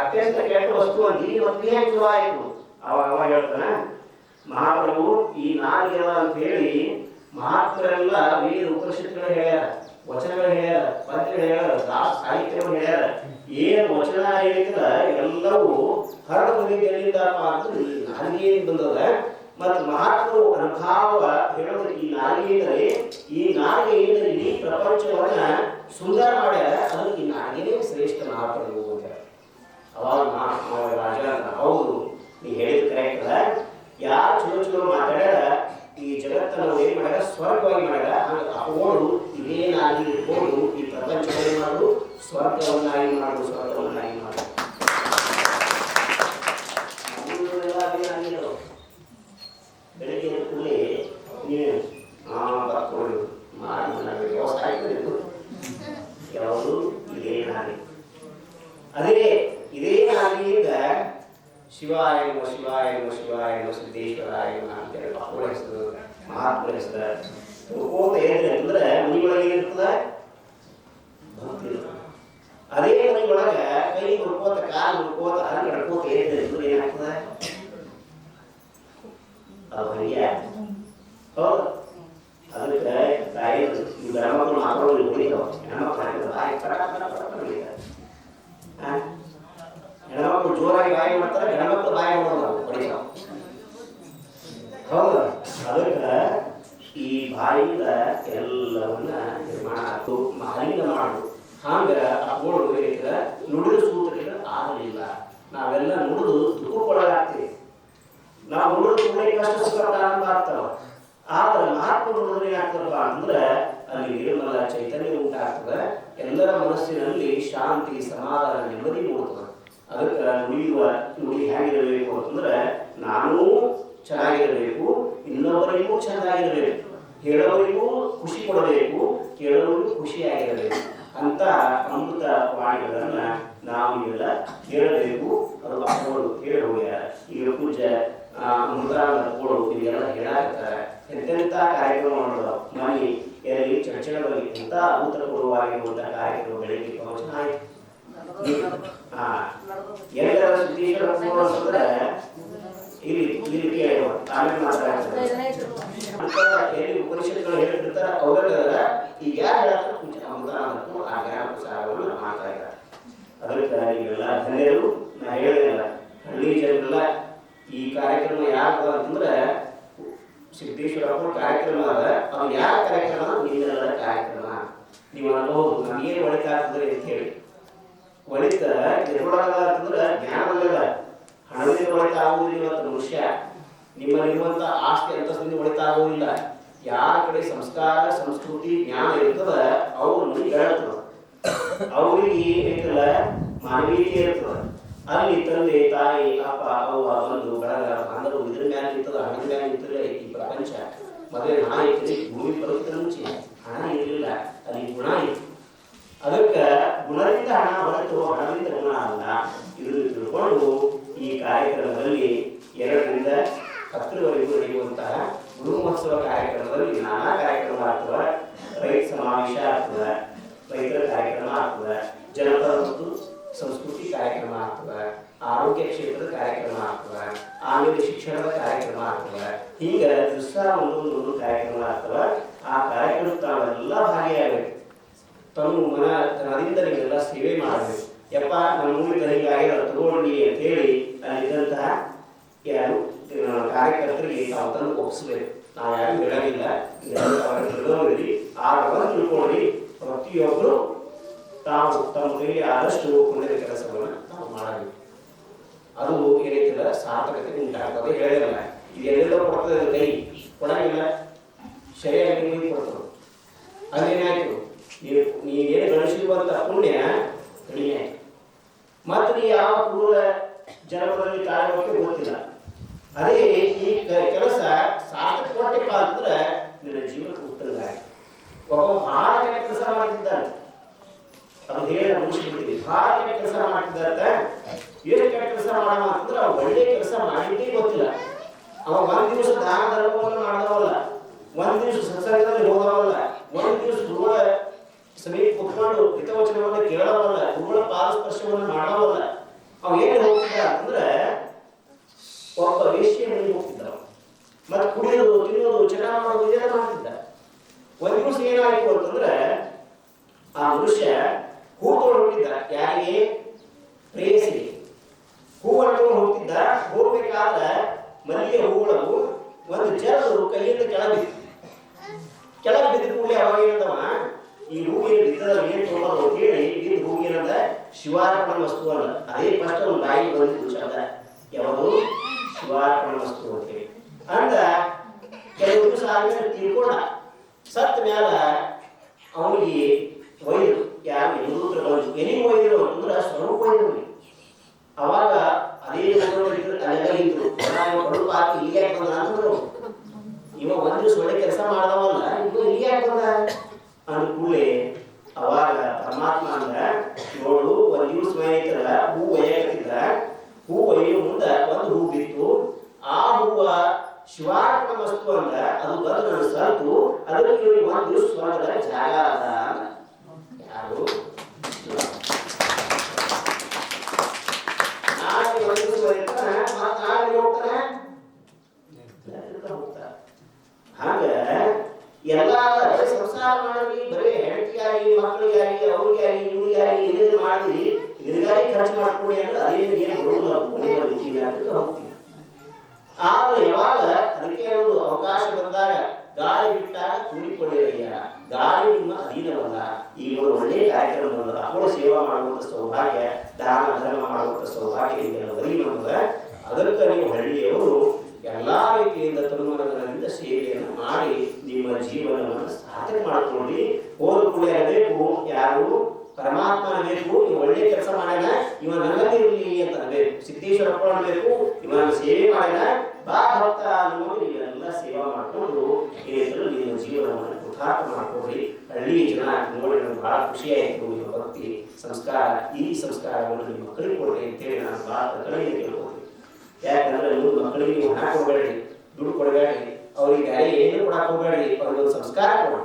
ಅತ್ಯಂತ ಕೆಟ್ಟ ವಸ್ತು ಅಂದಿ, ಇವತ್ತು ಏನ್ ಚಲೋ ಆಯ್ತು. ಅವ ಹೇಳ್ತಾನ ಮಹಾಪ್ರಭು ಈ ನಾಲ್ಗೆಲ್ಲ ಅಂತ ಹೇಳಿ ಮಹಾತ್ಮರೆಲ್ಲ ವೇದ ಉಪನಿಷತ್ತುಗಳು ಹೇಳ್ಯಾರ, ವಚನಗಳು ಹೇಳ್ಯಾರ, ಪದ್ಯಗಳು ಹೇಳ್ಯಾರ, ಸಾಹಿತ್ಯಗಳು ಹೇಳ್ಯಾರ. ಏನು ವಚನ ಹೇಳಿದ್ರ ಎಲ್ಲವೂ ಹರಡು ಬಂದಿದ್ದು ಎಲ್ಲಿಂದಪ್ಪ ಅಂದ್ರೆ ಈ ನಾಲಿಗೆಯಿಂದ ಬಂದದ. ಮತ್ತು ಮಹಾತ್ಮರು ಅನುಭಾವ ಹೇಳೋದು ಈ ನಾಲಿಗೆಯಲ್ಲಿ, ಈ ನಾಲಿಗೆಯಿಂದ ಇಡೀ ಪ್ರಪಂಚವನ್ನ ಸುಂದರ ಮಾಡ್ಯಾರ. ಅದಕ್ಕೆ ಈ ನಾಲಿಗೆನೇ ಶ್ರೇಷ್ಠ ಮಹಾಪ್ರಭು ಅಂತ. ಅವಾಗ ರಾಜ ಹೌದು ನೀ ಹೇಳಿದ ಕರೆಕ್ಟ್ ಅದ. ಯಾರು ಚಲೋ ಚಲೋ ಮಾತಾಡ್ಯಾರ ಈ ಜಗತ್ತನ್ನು ಏನ್ ಮಾಡ್ಯಾರ, ಸ್ವರ್ಗವಾಗಿ ಮಾಡ್ಯಾರ. ಅವಳು ಇದೇ ನಾಲಿಗೆ ಇಟ್ಕೊಂಡು ಈ ಪ್ರಪಂಚವನ್ನು ಮಾಡು, ಸ್ವರ್ಗವನ್ನಾಗಿ ಮಾಡು, ಸ್ವರ್ಗವನ್ನಾಗಿ ಮಾಡು. ಬೆಳಿಗ್ಗೆ ಕೂಡಲೇ ನೀನು ಬರ್ಕೊಂಡು ಮಾಡಿ ವ್ಯವಸ್ಥೆ ಆಗ್ತದೆ. ಯಾವುದು ಇದೇ ನಾಲಿ. ಇದೇ ನಾಲಿಯಿಂದ ಶಿವಾಯ ನಮೋ ಶಿವಾಯ ನಮೋ ಶಿವಾಯ ನಮೋ ಸಿದ್ದೇಶ್ವರಾಯ ನಮಃ ಅಂತೇಳಿ ಬಾಪುಳ ಹೆಸರು, ಮಹಾತ್ಮರ ಹೆಸರು ತಿಳ್ಕೋತ ಏನಿದೆ ಅಂದ್ರೆ ಮನೆಯೊಳಗೆ ಏನಿರ್ತದ ಭಕ್ತಿ ಇರ್ತದೆ. ಅದೇ ಮನೆಯೊಳಗೆ ಕೈ ಹುಡ್ಕೋತ ಕಾಲು ಹುಡ್ಕೋತ ಹಂಗೆ ನಡ್ಕೋತ ಏನಿದೆ ಅಂದ್ರೆ ಏನಾಗ್ತದೆ, ಅದು ಹಂಗೆ ಹೌದು. ತಾಯಿಯಿಂದ ಎಲ್ಲವನ್ನ ನಿರ್ಮಾಣ ಆಯ್ತು, ಹಂಗ ಮಾಡುದು. ಹಂಗ ಅಪ್ಪೋಳು ನುಡಿದ ಸೂತ್ರಗಳು ಆಗಲಿಲ್ಲ. ನಾವೆಲ್ಲ ನುಡಿದು ದುಃಖಕ್ಕೊಳಗಾಗ್ತೀವಿ. ನಾವು ನುಡಿದು ಕೂಡ ಕಷ್ಟ ಸುಖ ಪ್ರಾರಂಭ ಆಗ್ತಾವ. ಆದ್ರೆ ಮಹಾತ್ಮ ನುಡಿದ್ರೆ ಏನಾಗ್ತದಪ್ಪ ಅಂದ್ರೆ ಅಲ್ಲಿ ನಿರ್ಮಲ ಚೈತನ್ಯ ಉಂಟಾಗ್ತದೆ. ಎಲ್ಲರ ಮನಸ್ಸಿನಲ್ಲಿ ಶಾಂತಿ, ಸಮಾಧಾನ, ನೆಮ್ಮದಿ ಮೂಡ್ತದೆ. ಅದಕ್ಕೆ ನುಡಿ ಹೇಗಿರಬೇಕು ಅಂತಂದ್ರೆ ನಾನು ಚೆನ್ನಾಗಿರಬೇಕು, ಇನ್ನೊಬ್ಬರಿಗೂ ಚೆನ್ನಾಗಿರಬೇಕು, ಹೇಳೋರಿಗೂ ಖುಷಿ ಕೊಡಬೇಕು, ಕೇಳೋರಿಗೂ ಖುಷಿಯಾಗಿರಬೇಕು ಅಂತ ಅಮೃತ ವಾಣಿಗಳನ್ನ ನಾವು ಇವೆಲ್ಲ ಕೇಳಬೇಕು. ಅದು ಅಪ್ಪಗಳು ಹೇಳಿ ಹೋಗ್ಯಾರ. ಈಗ ಪೂಜೆ ಅಮೃತಾಗಳು ಇವೆಲ್ಲ ಹೇಳಾಕತ್ತಾರೆ. ಎಂತೆಂಥ ಕಾರ್ಯಕ್ರಮ ಮಾಡೋದು ಮನೆ ಎಲ್ಲಿ ಚರ್ಚೆಗಳಲ್ಲಿ ಎಂಥ ಅಭೂತಪೂರ್ವವಾಗಿರುವಂಥ ಕಾರ್ಯಕ್ರಮ ಬೆಳಿಗ್ಗೆ ಪ್ರವಚನ ಆಯ್ತು. ಎಲ್ಲರ ಸುದ್ದಿಗಳು ಅಂತಂದ್ರೆ ಇಲ್ಲಿ ಆಮೇಲೆ ಮಾತಾಡ್ತಾರೆ. ಎಲ್ಲಿ ಉಪನಿಷತ್ಗಳು ಹೇಳಿರ್ತಾರ ಅವ್ರ ಈಗ ಯಾರು ಹೇಳ್ತಾರೆ ಪೂಜೆ ಅಮೃತ ಆ ಜ್ಞಾನ ಪ್ರಸಾರವನ್ನು ಮಾಡ್ತಾ ಇದ್ದಾರೆ. ಅದಕ್ಕೆ ನೀವೆಲ್ಲ ಧನ್ಯರು. ನಾ ಹೇಳಿಲ್ಲ ಹಳ್ಳಿ ಜನರೆಲ್ಲ ಈ ಕಾರ್ಯಕ್ರಮ ಯಾಕೆ ಅಂತಂದ್ರೆ ಸಿದ್ದೇಶ್ವರಪ್ಪ ಕಾರ್ಯಕ್ರಮ ಅದ. ಅದು ಯಾವ ಕಾರ್ಯಕ್ರಮ? ನಿಮ್ಮೆಲ್ಲರ ಕಾರ್ಯಕ್ರಮ. ನೀವು ಅನ್ಬಹುದು ನಮಗೇನು ಒಳಿತಾಗ್ತದೆ ಅಂತ ಹೇಳಿ. ಒಳಿತ ನಿರ್ಮಾಣ ಅಂತಂದ್ರೆ ಜ್ಞಾನದಲ್ಲ, ಹಣದಿಂದ ಒಳಿತ ಆಗುವುದಿಲ್ಲ. ಇವತ್ತು ಮನುಷ್ಯ ನಿಮ್ಮಲ್ಲಿರುವಂತ ಆಸ್ತಿ ಅಂತಸ್ತಿಂದ ಒಳಿತ ಆಗುವುದಿಲ್ಲ. ಯಾರ ಕಡೆ ಸಂಸ್ಕಾರ, ಸಂಸ್ಕೃತಿ, ಜ್ಞಾನ ಇರ್ತದ ಅವ್ರು ಮನೆಗೆ ಹೇಳ್ತದ. ಅವ್ರಿಗೆ ಏನಿಲ್ಲ ಮಾನವೀಯತೆ ಇರ್ತದ. ಅಲ್ಲಿ ತಂದೆ, ತಾಯಿ, ಅಪ್ಪ, ಅವ್ವ, ಬಂಧು ಬಳಗ, ಬಾಂಧವರು ಇದ್ರ ಮ್ಯಾಲ ನಿಂತದ. ಹಣದ ಮ್ಯಾಲ ನಿಂತರೆ ಈ ಪ್ರಪಂಚ. ಮೊದಲೇ ಹಣ ಇತ್ತು, ಭೂಮಿ ಬರೋದಕ್ಕೆ ಮುಂಚೆ ಹಣ ಇರಲಿಲ್ಲ, ಅಲ್ಲಿ ಗುಣ ಇತ್ತು. ಅದಕ್ಕೆ ಗುಣದಿಂದ ಹಣ ಹೊರತು ಹಣದಿಂದ ಗುಣ ಅಲ್ಲ. ಇದನ್ನು ತಿಳ್ಕೊಂಡು ಈ ಕಾರ್ಯಕ್ರಮದಲ್ಲಿ 2ರಿಂದ 10ರವರೆಗೂ ನಡೆಯುವಂತಹ ಗುರು ಮಹೋತ್ಸವ ಕಾರ್ಯಕ್ರಮದಲ್ಲಿ ನಾನಾ ಕಾರ್ಯಕ್ರಮ ಆಗ್ತವೆ. ರೈತ ಸಮಾವೇಶ ಆಗ್ತದೆ, ರೈತರ ಕಾರ್ಯಕ್ರಮ ಆಗ್ತದೆ, ಜನಪದ ಮತ್ತು ಸಂಸ್ಕೃತಿ ಕಾರ್ಯಕ್ರಮ ಆಗ್ತದೆ, ಆರೋಗ್ಯ ಕ್ಷೇತ್ರದ ಕಾರ್ಯಕ್ರಮ ಆಗ್ತದೆ, ಆಮೇಲೆ ಶಿಕ್ಷಣದ ಕಾರ್ಯಕ್ರಮ ಆಗ್ತದೆ. ಹೀಗೆ ದಿವಸ ಒಂದೊಂದು ಕಾರ್ಯಕ್ರಮ ಆಗ್ತವೆ. ಆ ಕಾರ್ಯಕ್ರಮಕ್ಕೆ ನಾವೆಲ್ಲ ಭಾಗಿಯಾಗಬೇಕು. ತಮ್ಮ ಧನದಿಂದ ನೀವೆಲ್ಲ ಸೇವೆ ಮಾಡಬೇಕು. ಯಪ್ಪ ನಮ್ಮ ಊರಿಗೆ ಹಿಂಗಾಗಿರೋ ತಗೊಂಡಿ ಅಂತ ಹೇಳಿ ಅಲ್ಲಿದ್ದಂತಹ ಯಾರು ಕಾರ್ಯಕರ್ತರಿಗೆ ನಾವು ತಂದು ಒಪ್ಪಿಸ್ಬೇಕು. ನಾವು ಯಾರು ಹೇಳೋದಿಲ್ಲ, ತಿಳ್ಕೊಳ್ಳಿ. ಆಗ ತಿಳ್ಕೊಳ್ಳಿ. ಪ್ರತಿಯೊಬ್ಬರು ತಾವು ತಮ್ಮ ಕೈಗೆ ಆದಷ್ಟು ಪುಣ್ಯದ ಕೆಲಸವನ್ನು ನಾವು ಮಾಡಬೇಕು. ಅದು ಏನೈತಿಲ್ಲ ಸಾರ್ಥಕತೆ ಉಂಟಾಗ್ತದೆ. ಹೇಳಿರಲ್ಲ ಇದೆಲ್ಲ ಕೊಡ್ತದೆ, ಕೈ ಕೊಡಂಗಿಲ್ಲ, ಸರಿಯಾಗಿ ಕೊಡ್ತದೆ. ಅದೇನಾಯ್ತು, ನೀವೇನು ಗಳಿಸಿರುವಂತ ಪುಣ್ಯ ಕಡಿಮೆ ಆಯ್ತು. ಮತ್ತು ನೀ ಯಾವ ಪೂರ್ವ ಜನ್ಮದಲ್ಲಿ ಕಾಯುವಕ್ಕೆ ಗೊತ್ತಿಲ್ಲ. ಅದೇ ಈ ಕೆಲಸ ಸಾರ್ಥಕ ಕೊಟ್ಟಪ್ಪ ಅಂದ್ರೆ ನಿನ್ನ ಜೀವನಕ್ಕೆ ಉತ್ತಮ ಆಯ್ತು. ಒಬ್ಬ ಬಹಳ ಕೆಲಸ ಮಾಡ್ತಿದ್ದಾನೆ, ಅದು ಹೇಳಿ ಮುಗಿಸ್ಬಿಡ್ತೀವಿ. ಬಹಳ ಕೆಲಸ ಮಾಡ್ತಿದ್ದ, ಏನು ಕೆಲಸ ಮಾಡೋಣ ಅಂತಂದ್ರೆ ಅವ್ ಒಳ್ಳೆ ಕೆಲಸ ಮಾಡಿದ್ದೇ ಗೊತ್ತಿಲ್ಲ. ಅವ ಒಂದ್ ದಿವಸ ದಾನ ಧರ್ಮವನ್ನು ಮಾಡಿದವಲ್ಲ, ಒಂದ್ ದಿವಸ ಸತ್ಸಂಗದಲ್ಲಿ ಹೋದವಲ್ಲ, ಒಂದ್ ದಿವಸ ಗುರುಗಳ ಸಮೀಪ ಕುತ್ಕೊಂಡು ಹಿತವಚನವನ್ನು ಕೇಳೋವಲ್ಲ, ಗುರುಗಳ ಪಾದಸ್ಪರ್ಶವನ್ನು ಮಾಡೋವಲ್ಲ. ಅವ್ ಏನು ಹೋಗ್ತಿದ್ದ ಅಂತಂದ್ರೆ ಒಬ್ಬ ವೇಶ್ಯ ಮನೆಗೆ ಹೋಗ್ತಿದ್ದ. ಮತ್ತೆ ಕುಡಿಯೋದು, ತಿನ್ನೋದು, ಚೆನ್ನಾಗಿ ಮಾಡೋದು ಇದೆಲ್ಲ ಮಾಡ್ತಿದ್ದ. ಒಂದ್ ದಿವಸ ಏನಾಯ್ತು ಅಂತಂದ್ರೆ ಆ ಮನುಷ್ಯ ಹೂ ತಗೊಂಡು ಹೋಗಿದ್ದ. ಯಾರಿಗೆ? ಪ್ರೇಯಸಿಗೆ ಹೂವನ್ನು ತಗೊಂಡು ಹೋಗ್ತಿದ್ದ. ಹೋಗ್ಬೇಕಾದ್ರೆ ಮಲ್ಲಿಗೆ ಹೂಗಳು ಒಂದು ಜರದು ಕೈಯಿಂದ ಕೆಳಗೆ ಬಿದ್ದ ಕೂಡಲೇ ಅವಾಗ ಏನಂದವ, ಈ ಹೂವಿನ ಬಿದ್ದದ ಏನ್ ತೊಗೊಳೋದು ಅಂತ ಹೇಳಿ ಇದು ಹೂವಿನದ ಶಿವಾರ್ಪಣ ವಸ್ತು ಅಲ್ಲ. ಅದೇ ಫಸ್ಟ್ ಒಂದು ಬಾಯಿ ಬಂದಿದ್ದು ಶಬ್ದ ಯಾವುದು? ಶಿವಾರ್ಪಣ ವಸ್ತು ಅಂತೇಳಿ ಅಂದ. ಕೆಲವು ದಿವಸ ಆದ್ಮೇಲೆ ತಿಳ್ಕೊಂಡ. ಸತ್ತ ಮ್ಯಾಲ ಅವನಿಗೆ ಒಯ್ದು ಯಾರು ಎಲ್ಲಿ ಒಯ್ದಿರೋ ಅಂದ್ರೆ ಸ್ವರೂಪ ಒಯ್ದು. ಅವಾಗ ಅದೇ ಅಲ್ಲೆಲ್ಲ ಇದ್ರು ಹೊರಡು ಹಾಕಿ ಇಲ್ಲಿ ಯಾಕೆ ಬಂದ ಅಂತಂದ್ರು. ಇವ ಒಂದ್ ದಿವಸ ಒಳ್ಳೆ ಕೆಲಸ ಮಾಡದವಲ್ಲ, ಇವ ಇಲ್ಲಿ ಯಾಕೆ ಬಂದ ಅಂದ ಕೂಡಲೇ ಅವಾಗ ಪರಮಾತ್ಮ ಅಂದ, ನೋಡು ಒಂದ್ ದಿವಸ ಮೇಯ್ತಲ್ಲ ಹೂ ಒಯ್ಯಕತ್ತಿದ್ದ, ಹೂ ಒಯ್ಯೋ ಮುಂದ ಒಂದು ಹೂ ಬಿತ್ತು. ಆ ಹೂವ ಶಿವಾರ್ಪಣ ವಸ್ತು ಅಂದ, ಅದು ಬಂದು ನನ್ನ ಸಲ್ತು, ಅದಕ್ಕೆ ಒಂದ್ ದಿವಸ ಸ್ವರ್ಗದ ಜಾಗ ಅದ. ಯಾರು? ನಾಳೆ ಒಂದು ದಿವಸ ಒಯ್ತಾನೆ, ಮತ್ತೆ ನಾಳೆ ಹೋಗ್ತಾನೆ, ಹೋಗ್ತಾನೆ. ಹಾಗ ಎಲ್ಲ ಸಂಸಾರ ಮಾಡಿ ಬರೀ ಹೆಂಡತಿಯಾಗಿ, ಮಕ್ಕಳಿಗಾಗಿ, ಅವ್ರಿಗಾಗಿ, ಇವ್ರಿಗಾಗಿ ಏನೇನು ಮಾಡಿ ಇದರಿಗಾಗಿ ಖರ್ಚು ಮಾಡ್ಕೊಳ್ಳಿ ಅಂದ್ರೆ ಅದೇನು ಏನು ಬರೋದಿಲ್ಲ. ಮನೆಯ ರೀತಿಯಿಂದ ಅಂತ ಹೋಗ್ತೀವಿ. ಆದ್ರೆ ಯಾವಾಗ ಅದಕ್ಕೆ ಒಂದು ಅವಕಾಶ ಬಂದಾಗ, ಗಾಳಿ ಬಿಟ್ಟಾಗ ತುಳಿಕೊಂಡು ನೋಡಿರಯ್ಯ, ಗಾಳಿ ನಿಮ್ಮ ಅಧೀನವಲ್ಲ. ಈ ಒಂದು ಒಳ್ಳೆಯ ಕಾರ್ಯಕ್ರಮ ಬಂದ ಅವಳು ಸೇವಾ ಮಾಡುವಂಥ ಸೌಭಾಗ್ಯ, ದಾನ ಧರ್ಮ ಮಾಡುವಂಥ ಸೌಭಾಗ್ಯ ಇದೆಯಲ್ಲ ಬರೀ ನಮಗೆ. ಅದಕ್ಕೆ ನೀವು ಹಳ್ಳಿಯವರು ಎಲ್ಲ ರೀತಿಯಿಂದ ತನುಮನದಿಂದ ಸೇವೆಯನ್ನು ಮಾಡಿ ನಿಮ್ಮ ಜೀವನವನ್ನು ಸಾಧನೆ ಮಾಡ್ಕೊಳ್ಳಿ. ಹೋದ ಕೂಡ ಬೇಕು, ಯಾರು ಪರಮಾತ್ಮ ಬೇಕು, ನೀವು ಒಳ್ಳೆ ಕೆಲಸ ಮಾಡೋಣ, ಇವ ನನ್ನಲ್ಲಿ ಇರಲಿ ಅಂತ ಬೇಕು. ಸಿದ್ದೇಶ್ವರಪ್ಪ ಬೇಕು, ಇವನ ಸೇವೆ ಮಾಡೋಣ, ಬಾ ಭಕ್ತ ಅನ್ನೋದು ಇವೆಲ್ಲ ಸೇವಾ ಮಾಡಿಕೊಂಡು ಏನಿದ್ರು ನಿಮ್ಮ ಜೀವನವನ್ನು ಕೃತಾರ್ಥ ಮಾಡ್ಕೊಳ್ಳಿ. ಹಳ್ಳಿ ಜನ ನೋಡಿ ನನಗೆ ಬಹಳ ಖುಷಿಯಾಯಿತು. ನಿಮ್ಮ ಭಕ್ತಿ ಸಂಸ್ಕಾರ, ಈ ಸಂಸ್ಕಾರವನ್ನು ನಿಮ್ಮ ಮಕ್ಕಳಿಗೆ ಕೊಡ್ರಿ ಅಂತೇಳಿ ನಾನು ಬಹಳ ಕಡೆಗೆ ಕೇಳ್ಕೊಳ್ತೀನಿ. ಯಾಕಂದ್ರೆ ನೀವು ಮಕ್ಕಳಿಗೆ ನೀವು ಹಣ ಕೊಡಬೇಡಿ, ದುಡ್ಡು ಕೊಡಬೇಡಿ, ಅವ್ರಿಗೆ ಬೇರೆ ಏನು ಕೊಡಕ್ಕೆ ಹೋಗಬೇಡಿ. ಅವ್ರಿಗೊಂದು ಸಂಸ್ಕಾರ ಕೊಡಿ,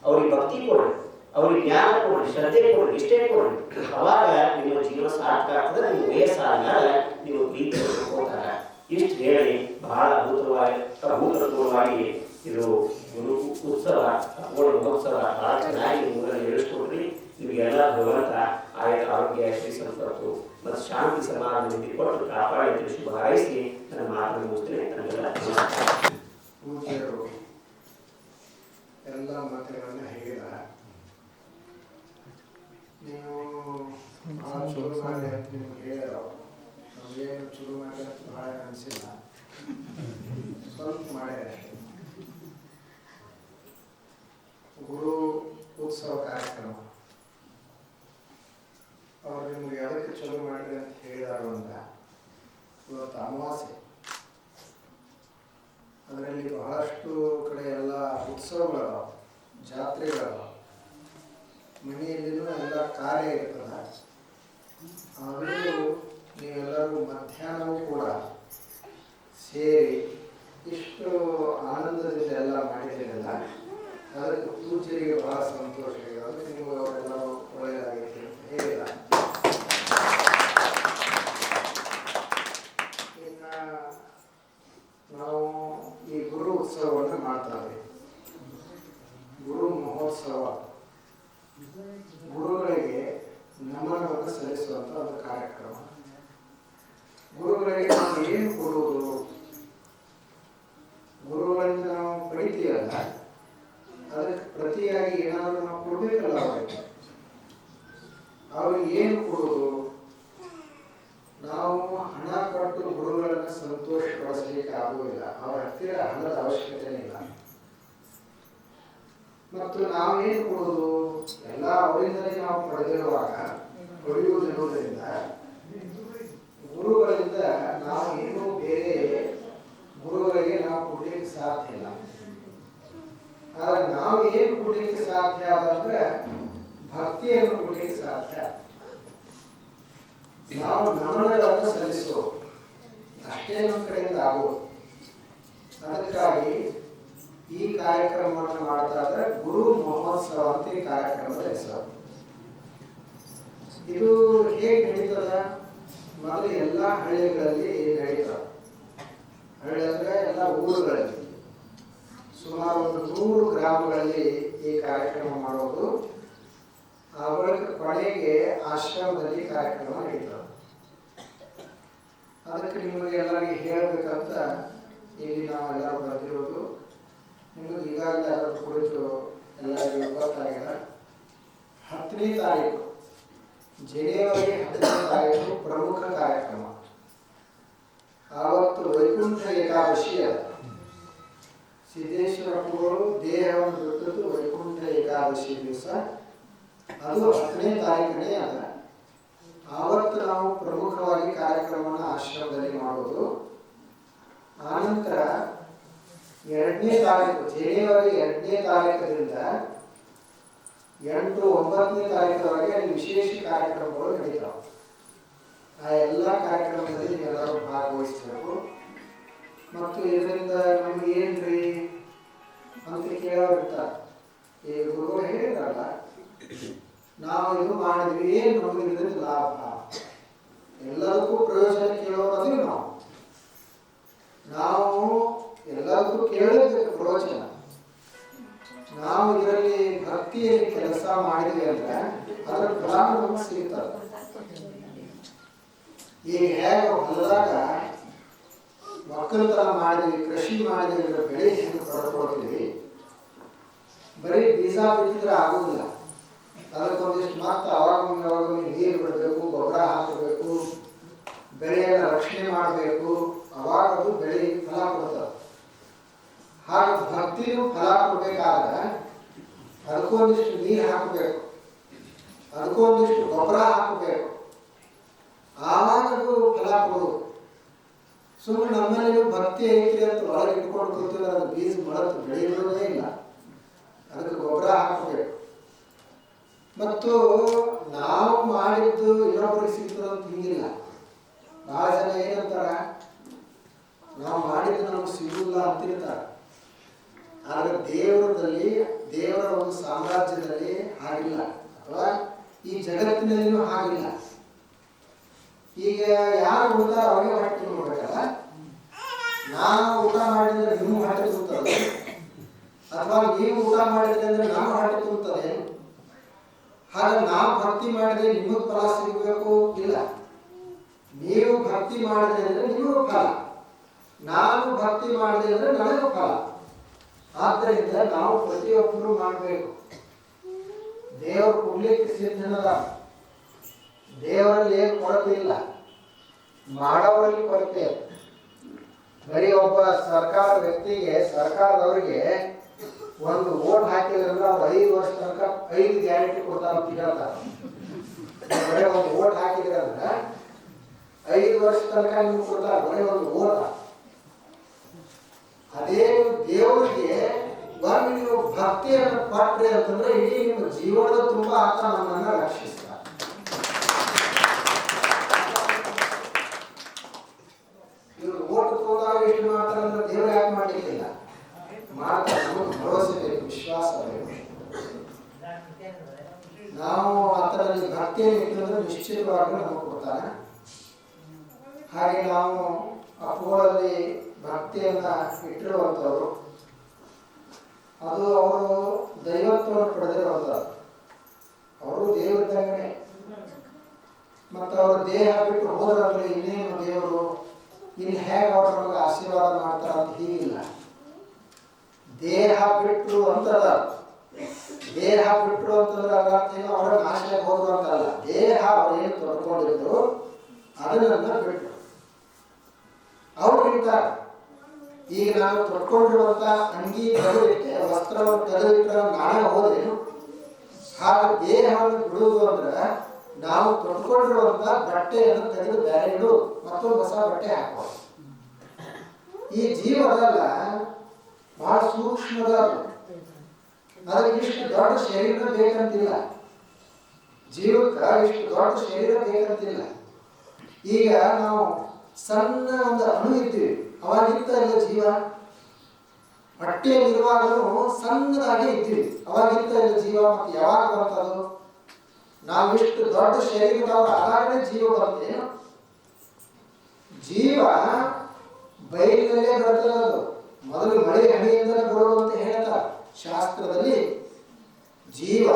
ಅವ್ರಿಗೆ ಭಕ್ತಿ ಕೊಡ್ರಿ, ಅವ್ರಿಗೆ ಜ್ಞಾನ ಕೊಡ್ರಿ, ಶ್ರದ್ಧೆ ಕೊಡ್ರಿ, ಇಷ್ಟೇ ಕೊಡ್ರಿ. ಅವಾಗ ನಿಮ್ಮ ಜೀವನ ಸಾರ್ಥಕ ಆಗ್ತದೆ. ನೀವು ವಯಸ್ಸಾದ್ಮೇಲೆ ನೀವು ಪ್ರೀತಿ ಹೋಗ್ತಾರೆ. ಇಷ್ಟು ಹೇಳಿ ಬಹಳ ಅಭೂತಪೂರ್ವವಾಗಿ ಇದು ಗುರು ಉತ್ಸವ, ಮಹೋತ್ಸವ ಬಹಳ ಚೆನ್ನಾಗಿ ನಿಮ್ಮಲ್ಲಿ ಹೇಳಿಸ್ಕೊಡ್ರಿ. ನಿಮಗೆಲ್ಲ ಭಗವಂತ ಆರೋಗ್ಯ, ಶ್ರೀ ಸಂಪತ್ತು ಮತ್ತು ಶಾಂತಿ ಸಮಾಧಾನ ಕೊಟ್ಟು ಕಾಪಾಡಿ ಅಂತ ಶುಭ ಹಾರೈಸಿ ನನ್ನ ಮಾತನ್ನು ಮುಗಿಸ್ತೇನೆ. ನಮಗೆಲ್ಲ ಪೂಜ್ಯರು ಎಲ್ಲ ಮಾತುಗಳನ್ನು ಹೇಳಿದ. ನೀವು ಭಾಳ ಚಲೋ ಮಾಡಿ ಅಂತ ನಿಮ್ಗೆ ಹೇಳಿದ್ರು. ನಮಗೇನು ಚಲೋ ಮಾಡಿ ಅಂತ ಭಾಳ ಅನಿಸಿಲ್ಲ, ಸ್ವಲ್ಪ ಮಾಡ್ಯಾರ. ಗುರು ಉತ್ಸವ ಕಾರ್ಯಕ್ರಮ ಅವ್ರು ನಿಮ್ಗೆ ಯಾವುದಕ್ಕೆ ಚಲೋ ಮಾಡಿರಿ ಅಂತ ಹೇಳಿದಾರು ಅಂತ, ಇವತ್ತು ಅಮಾವಾಸ್ಯೆ. ಅದರಲ್ಲಿ ಬಹಳಷ್ಟು ಕಡೆ ಎಲ್ಲ ಉತ್ಸವಗಳವ, ಜಾತ್ರೆಗಳವ, ಮನೆಯಲ್ಲಿನೂ ಎಲ್ಲ ಕಾರ್ಯ ಇರ್ತದ. ಆದರೂ ನೀವೆಲ್ಲರೂ ಮಧ್ಯಾಹ್ನವೂ ಕೂಡ ಸೇರಿ ಇಷ್ಟು ಆನಂದದಿಂದ ಎಲ್ಲ ಮಾಡಿದ್ದೀರಲ್ಲ, ಅದಕ್ಕೆ ಪೂಜೆಗೆ ಬಹಳ ಸಂತೋಷ ಇದೆ. ಅದಕ್ಕೆ ನೀವು ಅವರೆಲ್ಲರೂ ಒಳ್ಳೆಯದಾಗಿತ್ತು ಅಂತ ಹೇಳಿಲ್ಲ. ಇನ್ನು ನಾವು ಈ ಗುರು ಉತ್ಸವವನ್ನು ಮಾಡ್ತಾರೆ. ಗುರು ಮಹೋತ್ಸವ, ಗುರುಗಳಿಗೆ ನಮನವನ್ನು ಸಲ್ಲಿಸುವಂಥ ಒಂದು ಕಾರ್ಯಕ್ರಮ. ಗುರುಗಳಿಗೆ ನಾವು ಏನು ಕೊಡುವುದು? ಗುರುಗಳಿಂದ ನಾವು ಪಡಿತೀವಲ್ಲ, ಅದಕ್ಕೆ ಪ್ರತಿಯಾಗಿ ಏನಾದರೂ ನಾವು ಕೊಡಬೇಕಲ್ಲ ಅವರಿಗೆ. ಅವ್ರಿಗೆ ಏನು ಕೊಡುವುದು? ನಾವು ಹಣ ಕೊಟ್ಟು ಗುರುಗಳನ್ನು ಸಂತೋಷಪಡಿಸಲಿಕ್ಕೆ ಆಗುವುದಿಲ್ಲ. ಅವರ ಹತ್ತಿರ ಹಣದ ಅವಶ್ಯಕತೆ ಇಲ್ಲ. ಮತ್ತು ನಾವೇನು ಕೊಡುವುದು? ಎಲ್ಲ ಅವರಿಂದಲೇ ನಾವು ಪಡೆದಿರುವಾಗ ಪಡೆಯುವುದಿರುವುದರಿಂದ ಗುರುಗಳಿಂದ ನಾವು ಏನೂ ಬೇರೆ ಗುರುಗಳಿಗೆ ನಾವು ಕೊಡಲಿಕ್ಕೆ ಸಾಧ್ಯ ಇಲ್ಲ. ಆದರೆ ನಾವು ಏನು ಕೊಡಲಿಕ್ಕೆ ಸಾಧ್ಯ ಆದಂದ್ರೆ ಭಕ್ತಿಯನ್ನು ಕೊಡಲಿಕ್ಕೆ ಸಾಧ್ಯ. ನಾವು ನಮನಗಳನ್ನು ಸಲ್ಲಿಸೋದು ಅಷ್ಟೇ ನಮ್ಮ ಕಡೆಯಿಂದ ಆಗುವುದು. ಅದಕ್ಕಾಗಿ ಈ ಕಾರ್ಯಕ್ರಮವನ್ನು ಮಾಡ್ತಾ ಇದ್ರೆ ಗುರು ಮಹೋತ್ಸವ ಅಂತ ಈ ಕಾರ್ಯಕ್ರಮದ ಹೆಸರು. ಇದು ಹೇಗೆ ನಡೀತದ? ಮೊದಲು ಎಲ್ಲ ಹಳ್ಳಿಗಳಲ್ಲಿ ನಡೀತದೆ. ಹಳ್ಳಿ ಅಂದ್ರೆ ಎಲ್ಲ ಊರುಗಳಲ್ಲಿ ಸುಮಾರು ಒಂದು 100 ಗ್ರಾಮಗಳಲ್ಲಿ ಈ ಕಾರ್ಯಕ್ರಮ ಮಾಡೋದು. ಆ ಬಳಿಕ ಕೊನೆಗೆ ಆಶ್ರಮದಲ್ಲಿ ಕಾರ್ಯಕ್ರಮ ನಡೀತದೆ. ಅದಕ್ಕೆ ನಿಮಗೆ ಎಲ್ಲರಿಗೆ ಹೇಳಬೇಕಂತ ಇಲ್ಲಿ ನಾವೆಲ್ಲರೂ ಬಂದಿರೋದು. ನಿಮಗೆ ಈಗಾಗಲೇ ಅದರ ಕುರಿತು ಎಲ್ಲರಿಗೂ ಗೊತ್ತಾಗಿದೆ. 10ನೇ ತಾರೀಕು ಜನವರಿ 10ನೇ ತಾರೀಕು ಪ್ರಮುಖ ಕಾರ್ಯಕ್ರಮ. ಆವತ್ತು ವೈಕುಂಠ ಏಕಾದಶಿ ಅದ. ಸಿದ್ದೇಶ್ವರಪ್ಪಗಳು ದೇಹವನ್ನು ಬಿಟ್ಟದ್ದು ವೈಕುಂಠ ಏಕಾದಶಿ ದಿವಸ. ಅದು 10ನೇ ತಾರೀಕನೇ ಅದ. ಆವತ್ತು ನಾವು ಪ್ರಮುಖವಾಗಿ ಕಾರ್ಯಕ್ರಮವನ್ನು ಆಶ್ರಮದಲ್ಲಿ ಮಾಡೋದು. ಆನಂತರ 2ನೇ ತಾರೀಕು ಜನವರಿ 2ನೇ ತಾರೀಕರಿಂದ 8, 9ನೇ ತಾರೀಕರವರೆಗೆ ಅಲ್ಲಿ ವಿಶೇಷ ಕಾರ್ಯಕ್ರಮಗಳು ನಡೀತಾವೆ. ಆ ಎಲ್ಲ ಕಾರ್ಯಕ್ರಮದಲ್ಲಿ ನೀವೆಲ್ಲರೂ ಭಾಗವಹಿಸಬೇಕು. ಮತ್ತು ಇದರಿಂದ ನಮ್ಗೆ ಏನ್ರಿ ಅಂತ ಕೇಳೋರಿರ್ತಾರೆ. ಈ ಗುರುಗಳು ಹೇಳಿದ್ರಲ್ಲ, ನಾವು ಇದು ಮಾಡಿದ್ವಿ, ಏನು ನಮಗೆ ಇದರಿಂದ ಲಾಭ? ಎಲ್ಲದಕ್ಕೂ ಪ್ರಯೋಜನ ಕೇಳೋರಾದ್ರೆ ನಾವು ಎಲ್ಲದಕ್ಕೂ ಕೇಳೋದಕ್ಕೆ ಪ್ರಯೋಜನ. ನಾವು ಇದರಲ್ಲಿ ಭಕ್ತಿಯಲ್ಲಿ ಕೆಲಸ ಮಾಡಿದ್ವಿ ಅಂದ್ರೆ ಅದರ ಫಲ ನಮಗೆ ಸಿಗ್ತದೆ. ಈಗ ಹೇಗೆ ಹೊಲದಾಗ ಒಕ್ಕಲತನ ಮಾಡಿದ್ವಿ, ಕೃಷಿ ಮಾಡಿದ್ವಿ ಅಂದ್ರೆ ಬೆಳೆ ಹೆಂಗೆ ಪಡ್ಕೊಳ್ತೀವಿ, ಬರೀ ಬೀಜ ಬಿತ್ತಿದ್ರೆ ಆಗುದಿಲ್ಲ. ಅದಕ್ಕೊಂದಿಷ್ಟು ಮತ್ತೆ ಅವಾಗೊಮ್ಮೆ ನೀರು ಬಿಡಬೇಕು, ಗೊಬ್ಬರ ಹಾಕಬೇಕು, ಬೆಳೆಯನ್ನು ರಕ್ಷಣೆ ಮಾಡಬೇಕು. ಅವಾಗ ಅದು ಬೆಳೆ ಫಲ ಕೊಡ್ತದೆ. ಹಾಗೆ ಭಕ್ತಿಯು ಫಲ ಕೊಡ್ಬೇಕಾದ್ರೆ ಅದಕ್ಕೊಂದಿಷ್ಟು ನೀರು ಹಾಕಬೇಕು, ಅದಕ್ಕೊಂದಿಷ್ಟು ಗೊಬ್ಬರ ಹಾಕಬೇಕು, ಆವಾಗ ಅದು ಫಲ ಕೊಡೋದು. ಸುಮ್ಮನೆ ನಮ್ಮಲ್ಲಿ ಭಕ್ತಿ ಐತಿ ಅಂತ ಒಳಗೆ ಇಟ್ಕೊಂಡು ಕೂತಿದ್ರೆ ಅದು ಬೀಜ ಮೊಳತು ಬೆಳೆಯೋದೇ ಇಲ್ಲ. ಅದಕ್ಕೆ ಗೊಬ್ಬರ ಹಾಕಬೇಕು. ಮತ್ತು ನಾವು ಮಾಡಿದ್ದು ಇನ್ನೊಬ್ಬರಿಗೆ ಸಿಗ್ತದಂತ ಹಿಂಗಿಲ್ಲ. ಬಹಳ ಜನ ಏನಂತಾರ, ನಾವು ಮಾಡಿದ್ದು ನಮ್ಗೆ ಸಿಗುಲ್ಲ ಅಂತಿರ್ತಾರೆ. ಆದರೆ ದೇವರ ಒಂದು ಸಾಮ್ರಾಜ್ಯದಲ್ಲಿ ಹಾಗಿಲ್ಲ, ಅಥವಾ ಈ ಜಗತ್ತಿನಲ್ಲಿಯೂ ಹಾಗಿಲ್ಲ. ಈಗ ಯಾರು ಊಟ ಅವರಿಗೆ ಹೊಟ್ಟೆ ನೋಡ್ಬೇಕಲ್ಲ. ನಾನು ಊಟ ಮಾಡಿದ್ರೆ ನೀವು ಹೊಟ್ಟೆ ತುಂಬುತ್ತದೆ, ಅಥವಾ ನೀವು ಊಟ ಮಾಡಿದ್ರೆ ಅಂದ್ರೆ ನಾನು ಹೊಟ್ಟೆ ತುಂಬುತ್ತದೆ. ಹಾಗೆ ನಾವು ಭಕ್ತಿ ಮಾಡಿದ್ರೆ ನಿಮಗೂ ಫಲ ಸಿಗಬೇಕು ಇಲ್ಲ. ನೀವು ಭಕ್ತಿ ಮಾಡಿದ್ರೆ ಅಂದ್ರೆ ನಿಮಗೂ ಫಲ, ನಾನು ಭಕ್ತಿ ಮಾಡಿದೆ ಅಂದ್ರೆ ನನಗೂ ಫಲ. ಆದ್ದರಿಂದ ನಾವು ಪ್ರತಿಯೊಬ್ಬರು ಮಾಡಬೇಕು. ದೇವರು ಕೊಡ್ಲಿಕ್ಕೆ ಸಿದ್ಧನದ. ದೇವರಲ್ಲಿ ಏನು ಕೊರತೆ ಇಲ್ಲ, ಮಾಡೋರಲ್ಲಿ ಕೊರತೆ. ಬರೀ ಒಬ್ಬ ಸರ್ಕಾರ ವ್ಯಕ್ತಿಗೆ, ಸರ್ಕಾರದವರಿಗೆ ಒಂದು ಓಟ್ ಹಾಕಿದ್ರಲ್ಲ ಅವ್ರು 5 ವರ್ಷ ತನಕ 5 ಗ್ಯಾರಂಟಿ ಕೊಡ್ತಾರ ಅಂತ ಹೇಳ್ತಾರೆ. ಬರೀ ಒಂದು ಓಟ್ ಹಾಕಿದ್ರಂದ್ರೆ 5 ವರ್ಷ ತನಕ ನಿಮ್ಗೆ ಕೊಡ್ತಾರೆ, ಬರೀ ಒಂದು ಓಟ್. ಅದೇ ದೇವರಿಗೆ ಒಂದು ನೀವು ಭಕ್ತಿಯನ್ನು ಪಟ್ರಿ ಅಂತಂದ್ರೆ ಇಡೀ ನಿಮ್ಮ ಜೀವನದ ತುಂಬಾ ಆತ ನಮ್ಮನ್ನ ರಕ್ಷಿಸ್ತಾರೆ. ಇವರು ಓಟ್ ತಗೊಂಡಾಗ ಎಷ್ಟು ಮಾಡ್ತಾರೆ ಅಂದ್ರೆ ದೇವರು ಯಾಕೆ ಮಾಡಲಿಕ್ಕಿಲ್ಲ, ಮಾಡ್ತಾರೆ. ನಮಗೆ ಭರವಸೆ ಬೇಕು, ವಿಶ್ವಾಸ ಬೇಕು. ನಾವು ಅದರಲ್ಲಿ ಭಕ್ತಿಯನ್ನು ಇಟ್ಟಂದ್ರೆ ನಿಶ್ಚಿತವಾಗಿ ನಮಗೆ ಕೊಡ್ತಾರೆ. ಹಾಗೆ ನಾವು ಅಪ್ಪುಗಳಲ್ಲಿ ಭಕ್ತಿಯನ್ನ ಇಟ್ಟಿರುವಂಥವ್ರು, ಅದು ಅವರು ದೈವತ್ವವನ್ನು ಪಡೆದಿರುವಂಥದ್ದು. ಅವರು ದೇವರಿದ್ದಂಗೆ. ಮತ್ತು ಅವರು ದೇಹ ಬಿಟ್ಟು ಹೋದ್ರಲ್ಲಿ ಇನ್ನೇನು ದೇವರು ಇನ್ನು ಹೇಗೆ ಅವರು ನಮಗೆ ಆಶೀರ್ವಾದ ಮಾಡ್ತಾರ ಅಂತ ಹೀಗಿಲ್ಲ. ದೇಹ ಬಿಟ್ಟರು ಅಂತದ, ದೇಹ ಬಿಟ್ಟರು ಅಂತಂದ್ರೆ ಅದೇನು ಅವರ ನಾಶಕ್ಕೆ ಹೋದ್ರು ಅಂತಲ್ಲ. ದೇಹ ಅವ್ರೇನು ತೊಡ್ಕೊಂಡಿದ್ರು ಅದನ್ನ ಬಿಟ್ಟರು ಅವ್ರು ಇರ್ತಾರೆ. ಈಗ ನಾನು ತೊಡ್ಕೊಂಡಿರುವಂತ ಅಂಗಿ ತೆಗೆದಿಟ್ಟೆ, ವಸ್ತ್ರವನ್ನು ತೆಗೆದಿಟ್ಟರೆ ನಾನೇ ಹೋದೇನು? ಹಾಗೆ ದೇಹವನ್ನು ಬಿಡುವುದು ಅಂದ್ರೆ ನಾವು ತೊಡ್ಕೊಂಡಿರುವಂತ ಬಟ್ಟೆಯನ್ನು ತೆಗೆದು ಬೇರೆ ಇಡು, ಮತ್ತೊಂದು ಹೊಸ ಬಟ್ಟೆ ಹಾಕೋದು. ಈ ಜೀವನಲ್ಲ ಬಹಳ ಸೂಕ್ಷ್ಮದ. ಅದಕ್ಕೆ ಇಷ್ಟು ದೊಡ್ಡ ಶರೀರ ಬೇಕಂತಿಲ್ಲ, ಜೀವಕ್ಕೆ ಇಷ್ಟು ದೊಡ್ಡ ಶರೀರ ಬೇಕಂತಿಲ್ಲ. ಈಗ ನಾವು ಸಣ್ಣ ಒಂದು ಅಣು ಇದ್ದೀವಿ, ಅವಾಗಿಂತ ಇಲ್ಲ ಜೀವ. ಹೊಟ್ಟೆಯಲ್ಲಿರುವಾಗಲೂ ಸಣ್ಣದಾಗಿ ಇದ್ದೀವಿ, ಅವಾಗಿಂತ ಇಲ್ಲ ಜೀವ. ಮತ್ತೆ ಯಾವಾಗ ಬರ್ತದು? ನಾವು ಇಷ್ಟು ದೊಡ್ಡ ಶರೀರದವರು ಆದಾಗಲೇ ಜೀವ ಬರ್ತೇನು? ಜೀವ ಬೈಲಿನಲ್ಲೇ ಬರ್ತದದು. ಮೊದಲು ಮಳೆ ಹಣಿಯಿಂದಲೇ ಬರೋದು ಅಂತ ಹೇಳ್ತಾರೆ ಶಾಸ್ತ್ರದಲ್ಲಿ. ಜೀವ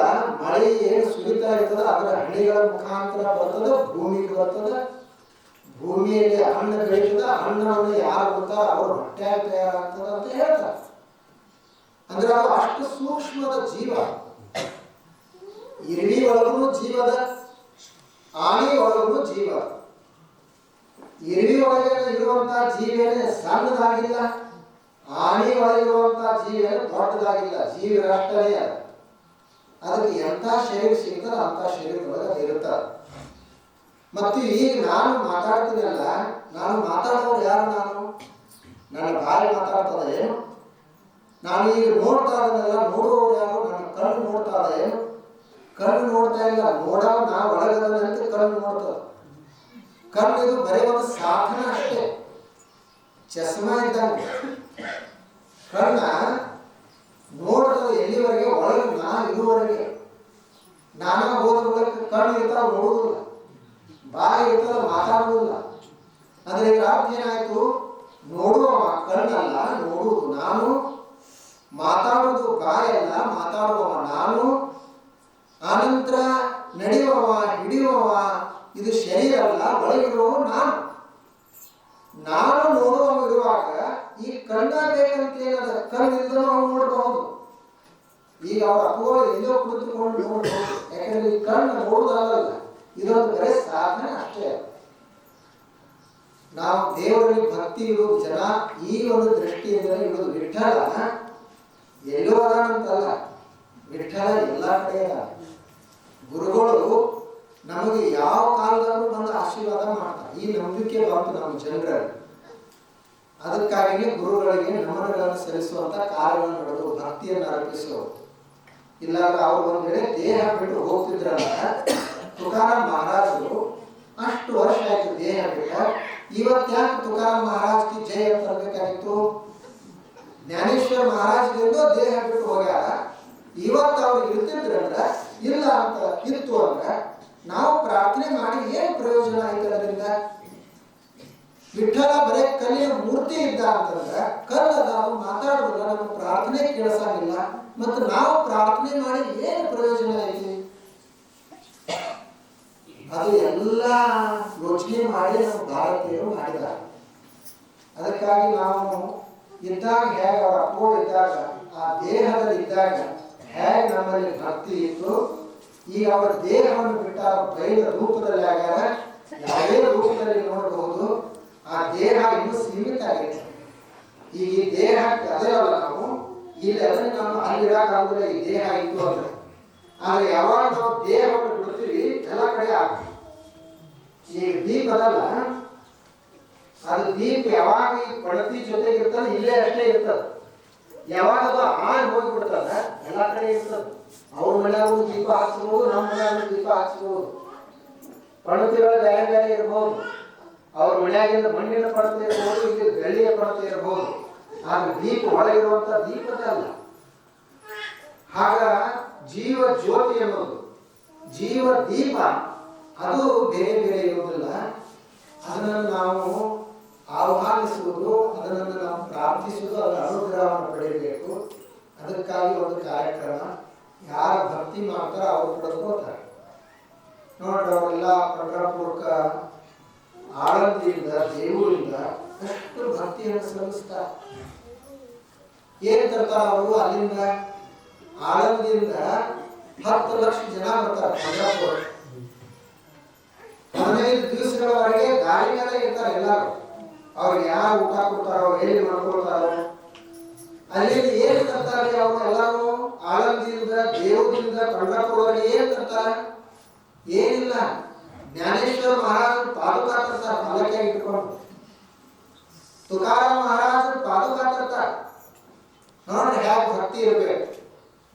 ಮಳೆ ಏನು ಸುರಿತಾ ಇರ್ತದೆ ಅದರ ಹಣಿಗಳ ಮುಖಾಂತರ ಬರ್ತದೆ, ಭೂಮಿಗೆ ಬರ್ತದೆ. ಭೂಮಿಯಲ್ಲಿ ಹಣ್ಣು ಬೆಳೀತದ, ಹಣ್ಣನ್ನು ಯಾರು ಬರ್ತಾರ ಅವ್ರ ಹೊಟ್ಟೆ ತಯಾರಾಗ್ತದ ಅಂತ ಹೇಳ್ತಾರೆ. ಅಂದ್ರೆ ಅದು ಅಷ್ಟು ಸೂಕ್ಷ್ಮದ ಜೀವ. ಇರುಳಿ ಒಳಗೂ ಜೀವದ, ಆಣಿ ಒಳಗೂ ಜೀವ. ಇರುಳಿ ಒಳಗೆ ಇರುವಂತಹ ಜೀವೇನೆ ಸಣ್ಣದಾಗಿಲ್ಲ, ಆಣಿ ಒಳಗಿರುವಂತಹ ಜೀವೇನೆ ದೊಡ್ಡದಾಗಿಲ್ಲ. ಜೀವ ಅಷ್ಟೇ ಅದ. ಅದಕ್ಕೆ ಎಂಥ ಶರೀರ ಸಿಗ್ತದೆ ಅಂತ ಶರೀರದೊಳಗೆ ಇರುತ್ತದೆ. ಮತ್ತು ಈಗ ನಾನು ಮಾತಾಡ್ತೀನಲ್ಲ, ನಾನು ಮಾತಾಡೋರು ಯಾರು? ನನ್ನ ಬಾಯಿ ಮಾತಾಡ್ತದ ಏನು? ನಾನು ಈಗ ನೋಡ್ತಾ ಇದ್ದಲ್ಲ, ನೋಡುವವರು ಯಾರು? ನನ್ನ ಕಣ್ಣು ನೋಡ್ತಾ ಇದೆ ಏನು? ಕಣ್ಣು ನೋಡ್ತಾ ಇಲ್ಲ, ನೋಡೋ ನಾ ಒಳಗದಂತೆ ಕಣ್ಣು ನೋಡ್ತದ. ಕಣ್ಣು ಇದು ಬರೀ ಒಂದು ಸಾಧನ ಅಷ್ಟೇ, ಚಸ್ಮಾ ಇದ್ದಂಗೆ. ಕಣ್ಣ ನೋಡ್ತದ ಎಲ್ಲಿವರೆಗೆ? ಒಳಗೆ ನಾ ಇರುವವರೆಗೆ. ನಾನಾ ಹೋದ ಕಣ್ಣು ಇರ್ತಾವ, ನೋಡುವುದಿಲ್ಲ. ಬಾಯಿ ಇರ್ತದ, ಮಾತಾಡುವುದಿಲ್ಲ. ಅಂದ್ರೆ ಈಗ ಅರ್ಥ ಏನಾಯ್ತು? ನೋಡುವ ಕಣ್ಣಲ್ಲ ನೋಡುವುದು ನಾನು, ಮಾತಾಡುವುದು ಬಾಯಲ್ಲ ಮಾತಾಡುವವ ನಾನು, ಆನಂತರ ನಡೆಯುವವ ಹಿಡಿಯುವವ ಇದು ಶರೀರ ಅಲ್ಲ, ಒಳಗಿರುವವ ನಾನು. ನಾನು ನೋಡುವವ ಇರುವಾಗ ಈ ಕಣ್ಣ ಬೇಕಂತ ಏನದ? ಕಣ್ಣಿಂದ ನಾವು ನೋಡಬಹುದು. ಈಗ ಅವ್ರ ಅಪ್ಪಗಳು ಎಲ್ಲೋ ಕುಳಿತುಕೊಂಡು ನೋಡ್ಬೋದು. ಯಾಕಂದ್ರೆ ಈ ಕಣ್ಣು ನೋಡುವುದಲ್ಲ, ಇದೊಂದು ಬರೀ ಸಾಧನೆ ಅಷ್ಟೇ. ನಾವು ದೇವರಲ್ಲಿ ಭಕ್ತಿ ಇಡುವ ಜನ ಈ ಒಂದು ದೃಷ್ಟಿಯಿಂದ ಇಡುವುದು. ವಿಠಲ ಎಲ್ಲೋ ಅದಾನಂತಲ್ಲ, ವಿಠಲ ಎಲ್ಲ ಕಡೆ ಅದ. ಗುರುಗಳು ನಮಗೆ ಯಾವ ಕಾಲದಲ್ಲೂ ಬಂದು ಆಶೀರ್ವಾದ ಮಾಡ್ತಾರೆ. ಈ ನಂಬಿಕೆ ಬಂತು ನಮ್ಮ ಜನರಲ್ಲಿ. ಅದಕ್ಕಾಗಿ ಗುರುಗಳಿಗೆ ನಮನಗಳನ್ನು ಸಲ್ಲಿಸುವಂತ ಕಾರ್ಯವನ್ನು ನಡೆದು ಭಕ್ತಿಯನ್ನು ಅರ್ಪಿಸುವುದು. ಇಲ್ಲಾಂದ್ರೆ ಅವ್ರು ಒಂದ್ ವೇಳೆ ದೇಹ ಬಿಟ್ಟು ಹೋಗ್ತಿದ್ರಲ್ಲ, ತುಕಾರಾಮ್ ಮಹಾರಾಜರು ಅಷ್ಟು ವರ್ಷ ಆಯ್ತು ದೇಹ ಬಿಟ್ಟ. ಇವತ್ತ್ಯಾಕೆ ತುಕಾರಾಮ್ ಮಹಾರಾಜ್ಗೆ ಜಯ ಅಂತ ತರಬೇಕಾಗಿತ್ತು? ಜ್ಞಾನೇಶ್ವರ ಮಹಾರಾಜರಿಂದ ದೇಹ ಬಿಟ್ಟು ಹೋಗ್ಯಾರ. ಇವತ್ತು ಅವ್ರು ಇರ್ತಿದ್ರಂದ್ರ ಇಲ್ಲ ಅಂತ ಇತ್ತು ಅಂದ್ರೆ ನಾವು ಪ್ರಾರ್ಥನೆ ಮಾಡಿ ಏನು ಪ್ರಯೋಜನ ಆಯ್ತು ಅದರಿಂದ? ವಿಠಲ ಬರೇ ಕಲ್ಲಿನ ಮೂರ್ತಿ ಇದ್ದ ಅಂತಂದ್ರೆ ಕಲ್ಲದ ಅವ್ರು ಮಾತಾಡೋದಿಲ್ಲ, ನಮ್ಮ ಪ್ರಾರ್ಥನೆ ಕೇಳಿಸಂಗಿಲ್ಲ. ಮತ್ತು ನಾವು ಪ್ರಾರ್ಥನೆ ಮಾಡಿ ಏನು ಪ್ರಯೋಜನ ಐತಿ? ಅದು ಎಲ್ಲ ಯೋಚನೆ ಮಾಡಿ ನಮ್ಮ ಭಾರತೀಯರು ಮಾಡಿದ್ದಾರೆ. ಅದಕ್ಕಾಗಿ ನಾವು ಇದ್ದಾಗ ಹೇಗೆ ಅವರ ಅಪ್ಪಗಳು ಇದ್ದಾಗ ಆ ದೇಹದಲ್ಲಿ ಇದ್ದಾಗ ಹೇಗೆ ನಮ್ಮಲ್ಲಿ ಭಕ್ತಿ ಇತ್ತು, ಈಗ ಅವರ ದೇಹವನ್ನು ಬಿಟ್ಟ ಬೈಲ ರೂಪದಲ್ಲಿ ಆಗ್ಯಾರ. ಯಾವುದೇ ರೂಪದಲ್ಲಿ ನೋಡಬಹುದು, ಆ ದೇಹ ಇನ್ನೂ ಸೀಮಿತ ಆಗೈತೆ. ಈಗ ಈ ದೇಹಕ್ಕೆ ಅದೇ ಅಲ್ಲ, ನಾವು ಇಲ್ಲಿ ಅದನ್ನ ನಾವು ಅಲ್ಲಿರಾಕಾಗುದಿಲ್ಲ. ಈ ದೇಹ ಇತ್ತು ಅಂದ್ರೆ ಆದ್ರೆ ಯಾವಾಗ ನಾವು ದೇಹವನ್ನು ಬಿಡ್ತೀವಿ ಎಲ್ಲ ಕಡೆ ಆಗ್ತೀವಿ. ಈಗ ದೀಪ ಅದಲ್ಲ, ಅದು ದೀಪ ಯಾವಾಗ ಈ ಪಣತಿ ಜೊತೆಗೆ ಇರ್ತದೆ ಇಲ್ಲೇ ಅಷ್ಟೇ ಇರ್ತದೆ. ಯಾವಾಗ ಅದು ಆಗಿ ಹೋಗಿಬಿಡ್ತದ ಎಲ್ಲ ಕಡೆ ಇರ್ತದೆ. ಅವ್ರ ಮನೆಯಾಗೂ ದೀಪ ಹಾಕ್ಸ್ಬೋದು, ನಮ್ಮ ಮನೆಯಾಗೂ ದೀಪ ಹಾಕ್ಸ್ಬೋದು. ಪಣತಿಗಳು ಬೇರೆ ಬೇರೆ ಇರ್ಬೋದು. ಅವ್ರ ಮನೆಯಾಗಿಂದ ಮಣ್ಣಿನ ಪಣತಿ ಇರ್ಬೋದು, ಇಲ್ಲಿ ಬೆಳ್ಳಿಯ ಪಣತಿ ಇರ್ಬೋದು. ಆದ್ರೆ ದೀಪ ಒಳಗಿರುವಂತ ದೀಪದ ಅಲ್ಲ. ಆಗ ಜೀವ ಜ್ಯೋತಿ ಅನ್ನೋದು, ಜೀವ ದೀಪ ಅದು ಬೇರೆ ಬೇರೆ ಇರುವುದಿಲ್ಲ. ಅದನ್ನು ನಾವು ಆಹ್ವಾನಿಸುವುದು, ಅದನ್ನು ನಾವು ಪ್ರಾರ್ಥಿಸುವುದು, ಅದರ ಅನುಗ್ರಹವನ್ನು ಪಡೆಯಬೇಕು. ಅದಕ್ಕಾಗಿ ಒಂದು ಕಾರ್ಯಕ್ರಮ, ಯಾರ ಭಕ್ತಿ ಮಾಡ್ತಾರ ಅವ್ರು ಪಡೆದುಕೊಳ್ತಾರೆ. ನೋಡ್ರಿ, ಅವರೆಲ್ಲ ಪಂಢರಪುರಕ್ಕ ಆಳಂದಿಯಿಂದ ದೇವರಿಂದ ಎಷ್ಟು ಭಕ್ತಿಯನ್ನು ಸಲ್ಲಿಸ್ತಾರೆ. ಏನ್ ತರ್ತಾರ ಅವರು? ಅಲ್ಲಿಂದ ಆಳಂದಿಯಿಂದ 10 ಲಕ್ಷ ಜನ ಬರ್ತಾರೆ ಪಂಢರಪುರ. 15 ದಿವಸಗಳವರೆಗೆ ಗಾಳಿ ಮೇಲೆ ಇರ್ತಾರೆ ಎಲ್ಲರೂ. ಅವ್ರಿಗೆ ಯಾರು ಊಟ ಕೊಡ್ತಾರೋ, ಎಲ್ಲಿ ಮಾಡ್ಕೊಳ್ತಾರೋ, ಅಲ್ಲಿ ಏನ್ ತರ್ತಾರೆ ಅವರು ಎಲ್ಲರೂ? ಆಳಂದಿಯಿಂದ ದೇವರಿಂದ ಪಂಢರಪುರವರೆಗೆ ಏನ್ ತರ್ತಾರೆ? ಏನಿಲ್ಲ, ಜ್ಞಾನೇಶ್ವರ ಮಹಾರಾಜರು ಪಾದುಕಾ ತರ್ತಾರೆ ಪಲ್ಲಕ್ಕಿಯಾಗಿ ಇಟ್ಕೊಂಡು. ತುಕಾರಾಮ್ ಮಹಾರಾಜರು ಪಾದುಕಾ ತರ್ತಾರೆ. ನೋಡ್ರಿ ಹೇಗೆ ಭಕ್ತಿ ಇರಬೇಕು.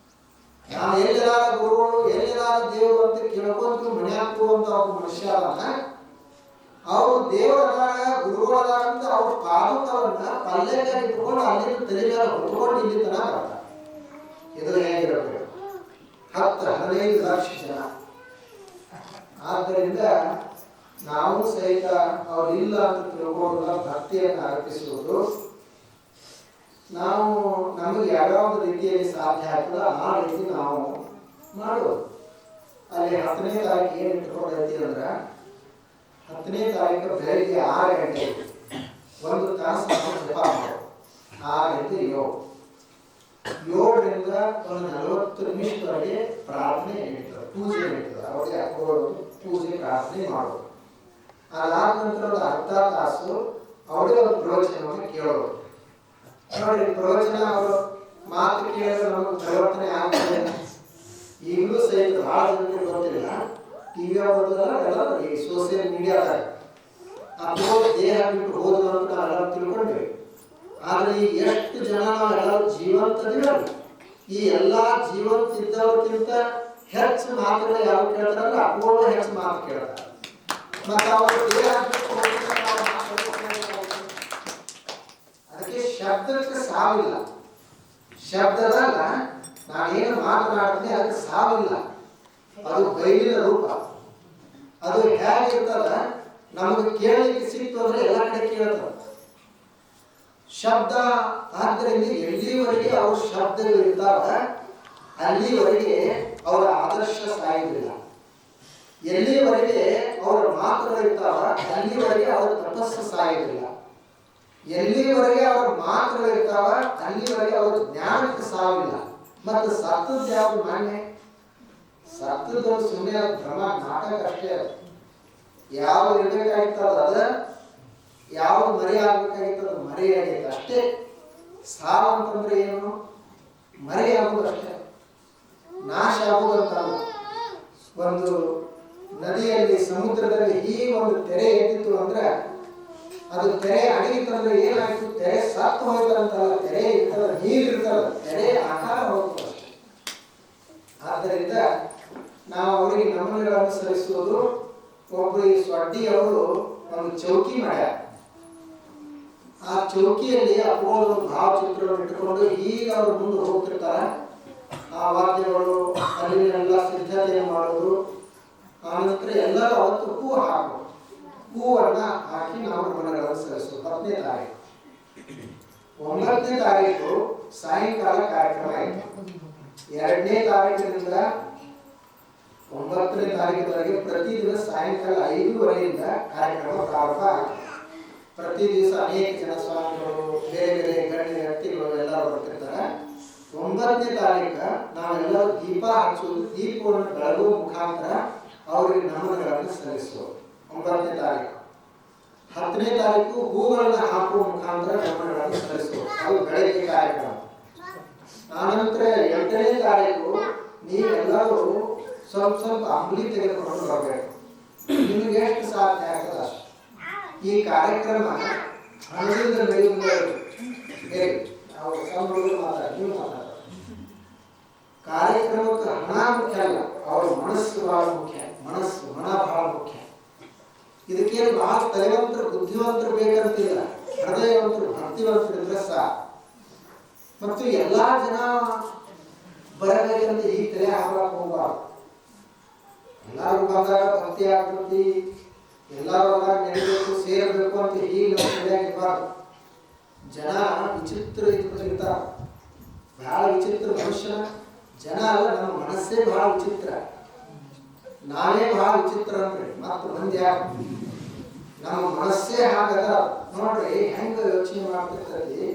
ನಾವು ಎಲ್ಲಿದಾರ ಗುರುಗಳು, ಎಲ್ಲಿದಾರ ದೇವರು ಅಂತ ಕೇಳ್ಕೊಂತ ಮನ್ಯಾಗ ಕೂರುವಂತ ಒಬ್ಬ ಮನುಷ್ಯ ಅದಾನ. ಅವರು ದೇವರದಾಗ ಗುರುಗಳದಾರ ಅಂತ ಅವ್ರ ಪಾದುಕವನ್ನ ಪಲ್ಲೆಕಾಯಿ ಇಟ್ಕೊಂಡು ಅಲ್ಲಿಂದ ತಲೆ ಮೇಲೆ ಹೊತ್ಕೊಂಡು ಇಲ್ಲಿ ತನಕ ಬರ್ತಾರೆ. ಇದು ಹೇಗಿರಬೇಕು? 10-15 ಲಕ್ಷ ಜನ. ಆದ್ದರಿಂದ ನಾವು ಸಹಿತ ಅವ್ರು ಇಲ್ಲ ಅಂತ ತಿಳ್ಕೊಳ್ಳೋದ ಭಕ್ತಿಯನ್ನು ಅರ್ಪಿಸುವುದು. ನಾವು ನಮಗೆ ಯಾವ್ಯಾವ ರೀತಿಯಲ್ಲಿ ಸಾಧ್ಯ ಆಗ್ತದೆ ಆ ರೀತಿ ನಾವು ಮಾಡೋದು. ಅಲ್ಲಿ 10ನೇ ತಾರೀಕು ಏನು ಇಟ್ಕೊಂಡೈತಿ ಅಂದ್ರೆ, 10ನೇ ತಾರೀಕು ಬೆಳಗ್ಗೆ 6 ಗಂಟೆಗೆ 1 ತಾಸು ನಾವು ಜಪ ಮಾಡೋದು. 6 7 7ರಿಂದ ಒಂದು 40 ನಿಮಿಷದವರೆಗೆ ಪ್ರಾರ್ಥನೆ ನಡೀತದೆ, ಪೂಜೆ ನಡೀತದೆ. ಅವ್ರಿಗೆ ಹಾಕೊಳ್ಳೋದು, ಪೂಜೆ ಪ್ರಾರ್ಥನೆ ಮಾಡೋದು. ಅದಾದ ನಂತರ ಒಂದು ಅರ್ಧ ತಾಸು ಅವರೇ ಒಂದು ಪ್ರವಚನವನ್ನು ಕೇಳೋದು. ನೋಡಿ, ಪ್ರವಚನ ಅವರು ಮಾತು ಕೇಳಿದ್ರೆ ನಮಗೆ ಪರಿವರ್ತನೆ ಆಗ್ತದೆ. ಈಗಲೂ ಸಹಿತ ಬಹಳ ಜನರಿಗೆ ಗೊತ್ತಿಲ್ಲ. ಟಿವಿ ಓದೋದಲ್ಲ ಎಲ್ಲ ಈ ಸೋಷಿಯಲ್ ಮೀಡಿಯಾದಾಗ ಅಪ್ಪೋ ದೇಹ ಬಿಟ್ಟು ಹೋದ್ರು ಅಂತ ನಾವೆಲ್ಲ ತಿಳ್ಕೊಂಡ್ವಿ. ಆದ್ರೆ ಈಗ ಎಷ್ಟು ಜನ ನಾವೆಲ್ಲರೂ ಜೀವಂತದಿಲ್ಲ. ಈ ಎಲ್ಲಾ ಜೀವಂತ ಇದ್ದವ್ರಿಗಿಂತ ಹೆಚ್ಚು ಮಾತುಗಳು ಯಾವ ಕೇಳ್ತಾರಲ್ಲ, ಅಪ್ಪಗಳು ಹೆಚ್ಚು ಮಾತು ಕೇಳ್ತಾರೆ. ಮತ್ತೆ ಅವರು ದೇಹ ಬಿಟ್ಟು ಅದಕ್ಕೆ ಶಬ್ದಕ್ಕೆ ಸಾವಿಲ್ಲ. ಶಬ್ದದಲ್ಲ ನಾನೇನು ಮಾತನಾಡ್ತೀನಿ ಅದಕ್ಕೆ ಸಾವಿಲ್ಲ. ಅದು ಬೈಲಿನ ರೂಪ. ಅದು ಹೇಗಿರ್ತದ, ನಮಗೆ ಕೇಳಲಿಕ್ಕೆ ಸಿಕ್ತು ಅಂದ್ರೆ ಎಲ್ಲ ಕಡೆ ಕೇಳ್ತದೆ ಶಬ್ದ. ಆದ್ದರಿಂದ ಎಲ್ಲಿವರೆಗೆ ಅವ್ರ ಶಬ್ದಗಳು ಇರ್ತಾವ ಅಲ್ಲಿವರೆಗೆ ಅವರ ಆದರ್ಶ ಸಾಯುವುದಿಲ್ಲ. ಎಲ್ಲಿವರೆಗೆ ಅವರ ಮಾತುಗಳು ಇರ್ತಾವ ಅಲ್ಲಿವರೆಗೆ ಅವರ ತಪಸ್ಸು ಸಾಯುವುದಿಲ್ಲ. ಎಲ್ಲಿವರೆಗೆ ಅವರ ಮಾತುಗಳು ಇರ್ತಾವ ಅಲ್ಲಿವರೆಗೆ ಅವರ ಜ್ಞಾನಕ್ಕೆ ಸಾವಿಲ್ಲ. ಮತ್ತು ಸತ್ತದ್ದು ಯಾವುದು ಮಾನ್ಯ? ಸತ್ತದ್ದು ಸುಮ್ಮನೆ ಭ್ರಮ ನಾಟಕ ಅಷ್ಟೇ. ಅದು ಯಾವ್ದು ಇರ್ಬೇಕಾಗಿತ್ತದ ಅದ, ಯಾವ್ದು ಮರಿ ಆಗ್ಬೇಕಾಗಿತ್ತದ ಮರಿ ಆಗೈತೆ ಅಷ್ಟೇ. ಸಾವು ಅಂತಂದ್ರೆ ಏನು? ಮರಿ ಆಗುವುದು ಅಷ್ಟೇ, ನಾಶ ಆಗುವುದಂತ. ಒಂದು ನದಿಯಲ್ಲಿ ಸಮುದ್ರದಲ್ಲಿ ಹೀಗೆ ಒಂದು ತೆರೆ ಎದ್ದಿತ್ತು ಅಂದ್ರೆ ಅದು ತೆರೆ ಅಡಗಿತ್ತಂದ್ರೆ ಏನಾಯ್ತು? ತೆರೆ ಸತ್ತು ಹೋಯ್ತಂತಲ್ಲ, ತೆರೆ ಇರ್ತದ, ನೀರು ಇರ್ತದ, ತೆರೆ ಆಕಾರ ಹೋಗ್ತದೆ. ಆದ್ದರಿಂದ ನಾವು ಅವರಿಗೆ ನಮನಗಳನ್ನು ಸಲ್ಲಿಸುವುದು. ಒಬ್ಬರು ಈ ಸ್ವಡ್ಡಿ ಅವರು ಒಂದು ಚೌಕಿ ಮಾಡ್ಯಾರ. ಆ ಚೌಕಿಯಲ್ಲಿ ಅಪೋಲೋ ಭಾವಚಿತ್ರವನ್ನು ಇಟ್ಟುಕೊಂಡು ಈಗ ಅವರು ಮುಂದೆ ಹೋಗ್ತಿರ್ತಾರೆ. ಆ ವಾದ್ಯಗಳು ಅಲ್ಲಿನೆಲ್ಲ ಸಿದ್ಧತೆಯನ್ನು ಮಾಡೋದು. ಆನಂತರ ಎಲ್ಲರೂ ಅವತ್ತು ಹೂ ಹಾಕೋದು. ಹೂವನ್ನ ಹಾಕಿ ನಾವು ನಮನಗಳನ್ನು ಸಲ್ಲಿಸೋದು. 10ನೇ ತಾರೀಕು. 9ನೇ ತಾರೀಕು ಸಾಯಂಕಾಲ ಕಾರ್ಯಕ್ರಮ ಆಯಿತು. 2ನೇ ತಾರೀಕಿನಿಂದ 9ನೇ ತಾರೀಕಿನವರೆಗೆ ಪ್ರತಿದಿನ ಸಾಯಂಕಾಲ 5:30ರಿಂದ ಕಾರ್ಯಕ್ರಮ ಪ್ರಾರಂಭ ಆಗುತ್ತೆ. ಪ್ರತಿ ದಿವಸ ಅನೇಕ ಜನ ಸ್ವಾಮಿಗಳು, ಬೇರೆ ಬೇರೆ ಗಣ್ಯ ವ್ಯಕ್ತಿಗಳು ಎಲ್ಲರೂ ಬರ್ತಿರ್ತಾರೆ. 9ನೇ ತಾರೀಕು ನಾವೆಲ್ಲರೂ ದೀಪ ಹಚ್ಚುವುದು, ದೀಪವನ್ನು ಬೆಳಗುವ ಮುಖಾಂತರ ಅವರಿಗೆ ನಮನಗಳನ್ನು ಸಲ್ಲಿಸುವುದು 9ನೇ ತಾರೀಕು. 10ನೇ ತಾರೀಕು ಹೂಗಳನ್ನು ಹಾಕುವ ಮುಖಾಂತರ ನಮನಗಳನ್ನು ಸಲ್ಲಿಸುವುದು, ಅದು ಬೆಳಗ್ಗೆ ಕಾರ್ಯಕ್ರಮ. ಆನಂತರ 8ನೇ ತಾರೀಕು ನೀವೆಲ್ಲರೂ ಸ್ವಲ್ಪ ಅಂಬಲಿ ತೆಗೆದುಕೊಂಡು ಬರಬೇಕು. ನಿಮಗೆ ಎಷ್ಟು ಸಾಧ್ಯ ಆಗ್ತದೆ ಅಷ್ಟು. ಈ ಕಾರ್ಯಕ್ರಮ ಹಣದಿಂದ ನಡೆಯುವುದು. ಅವರು ಸಂಬಳಗಳು ಮಾತಾಡ, ನೀವು ಮಾತಾಡ. ಕಾರ್ಯಕ್ರಮಕ್ಕೆ ಹಣ ಮುಖ್ಯ ಅಲ್ಲ, ಅವ್ರ ಮನಸ್ಸು ಬಹಳ ಮುಖ್ಯ. ಮನ ಬಹಳ ಮುಖ್ಯ. ಇದಕ್ಕೇನು ಬಹಳ ತಲೆವಂತರು ಬುದ್ಧಿವಂತರು ಬೇಕಂತಿಲ್ಲ, ಹೃದಯವಂತರು ಭಕ್ತಿವಂತರಿದ್ರೆ ಸಾಕು. ಮತ್ತು ಎಲ್ಲಾ ಜನ ಬರಬೇಕಂತ ಈ ತಲೆ ಹಾಕಕ್ಕೆ ಹೋಗಬಾರ್ದು. ಎಲ್ಲರೂ ಬಂದಾಗ ಭಕ್ತಿ ಆಗ್ತತಿ, ಎಲ್ಲರೂ ಬಂದಾಗ ನಡೀಬೇಕು, ಸೇರಬೇಕು ಅಂತ ಈಗ ನಾವು ತಲೆಯಾಗಿರ್ಬಾರ್ದು. ಜನ ವಿಚಿತ್ರ ಇರ್ತಾರ, ಬಹಳ ವಿಚಿತ್ರ ಮನುಷ್ಯನ. ಜನ ಅಲ್ಲ, ನಮ್ಮ ಮನಸ್ಸೇ ಬಹಳ ವಿಚಿತ್ರ. ನಾನೇ ಬಹಳ ವಿಚಿತ್ರ ಅಂದ್ರೆ ಮತ್ತು ಮಂದಿ ಯಾರು? ನಮ್ಮ ಮನಸ್ಸೇ ಹಾಗದ. ನೋಡ್ರಿ ಹೆಂಗ ಯೋಚನೆ ಮಾಡ್ತಿರ್ತದೆ.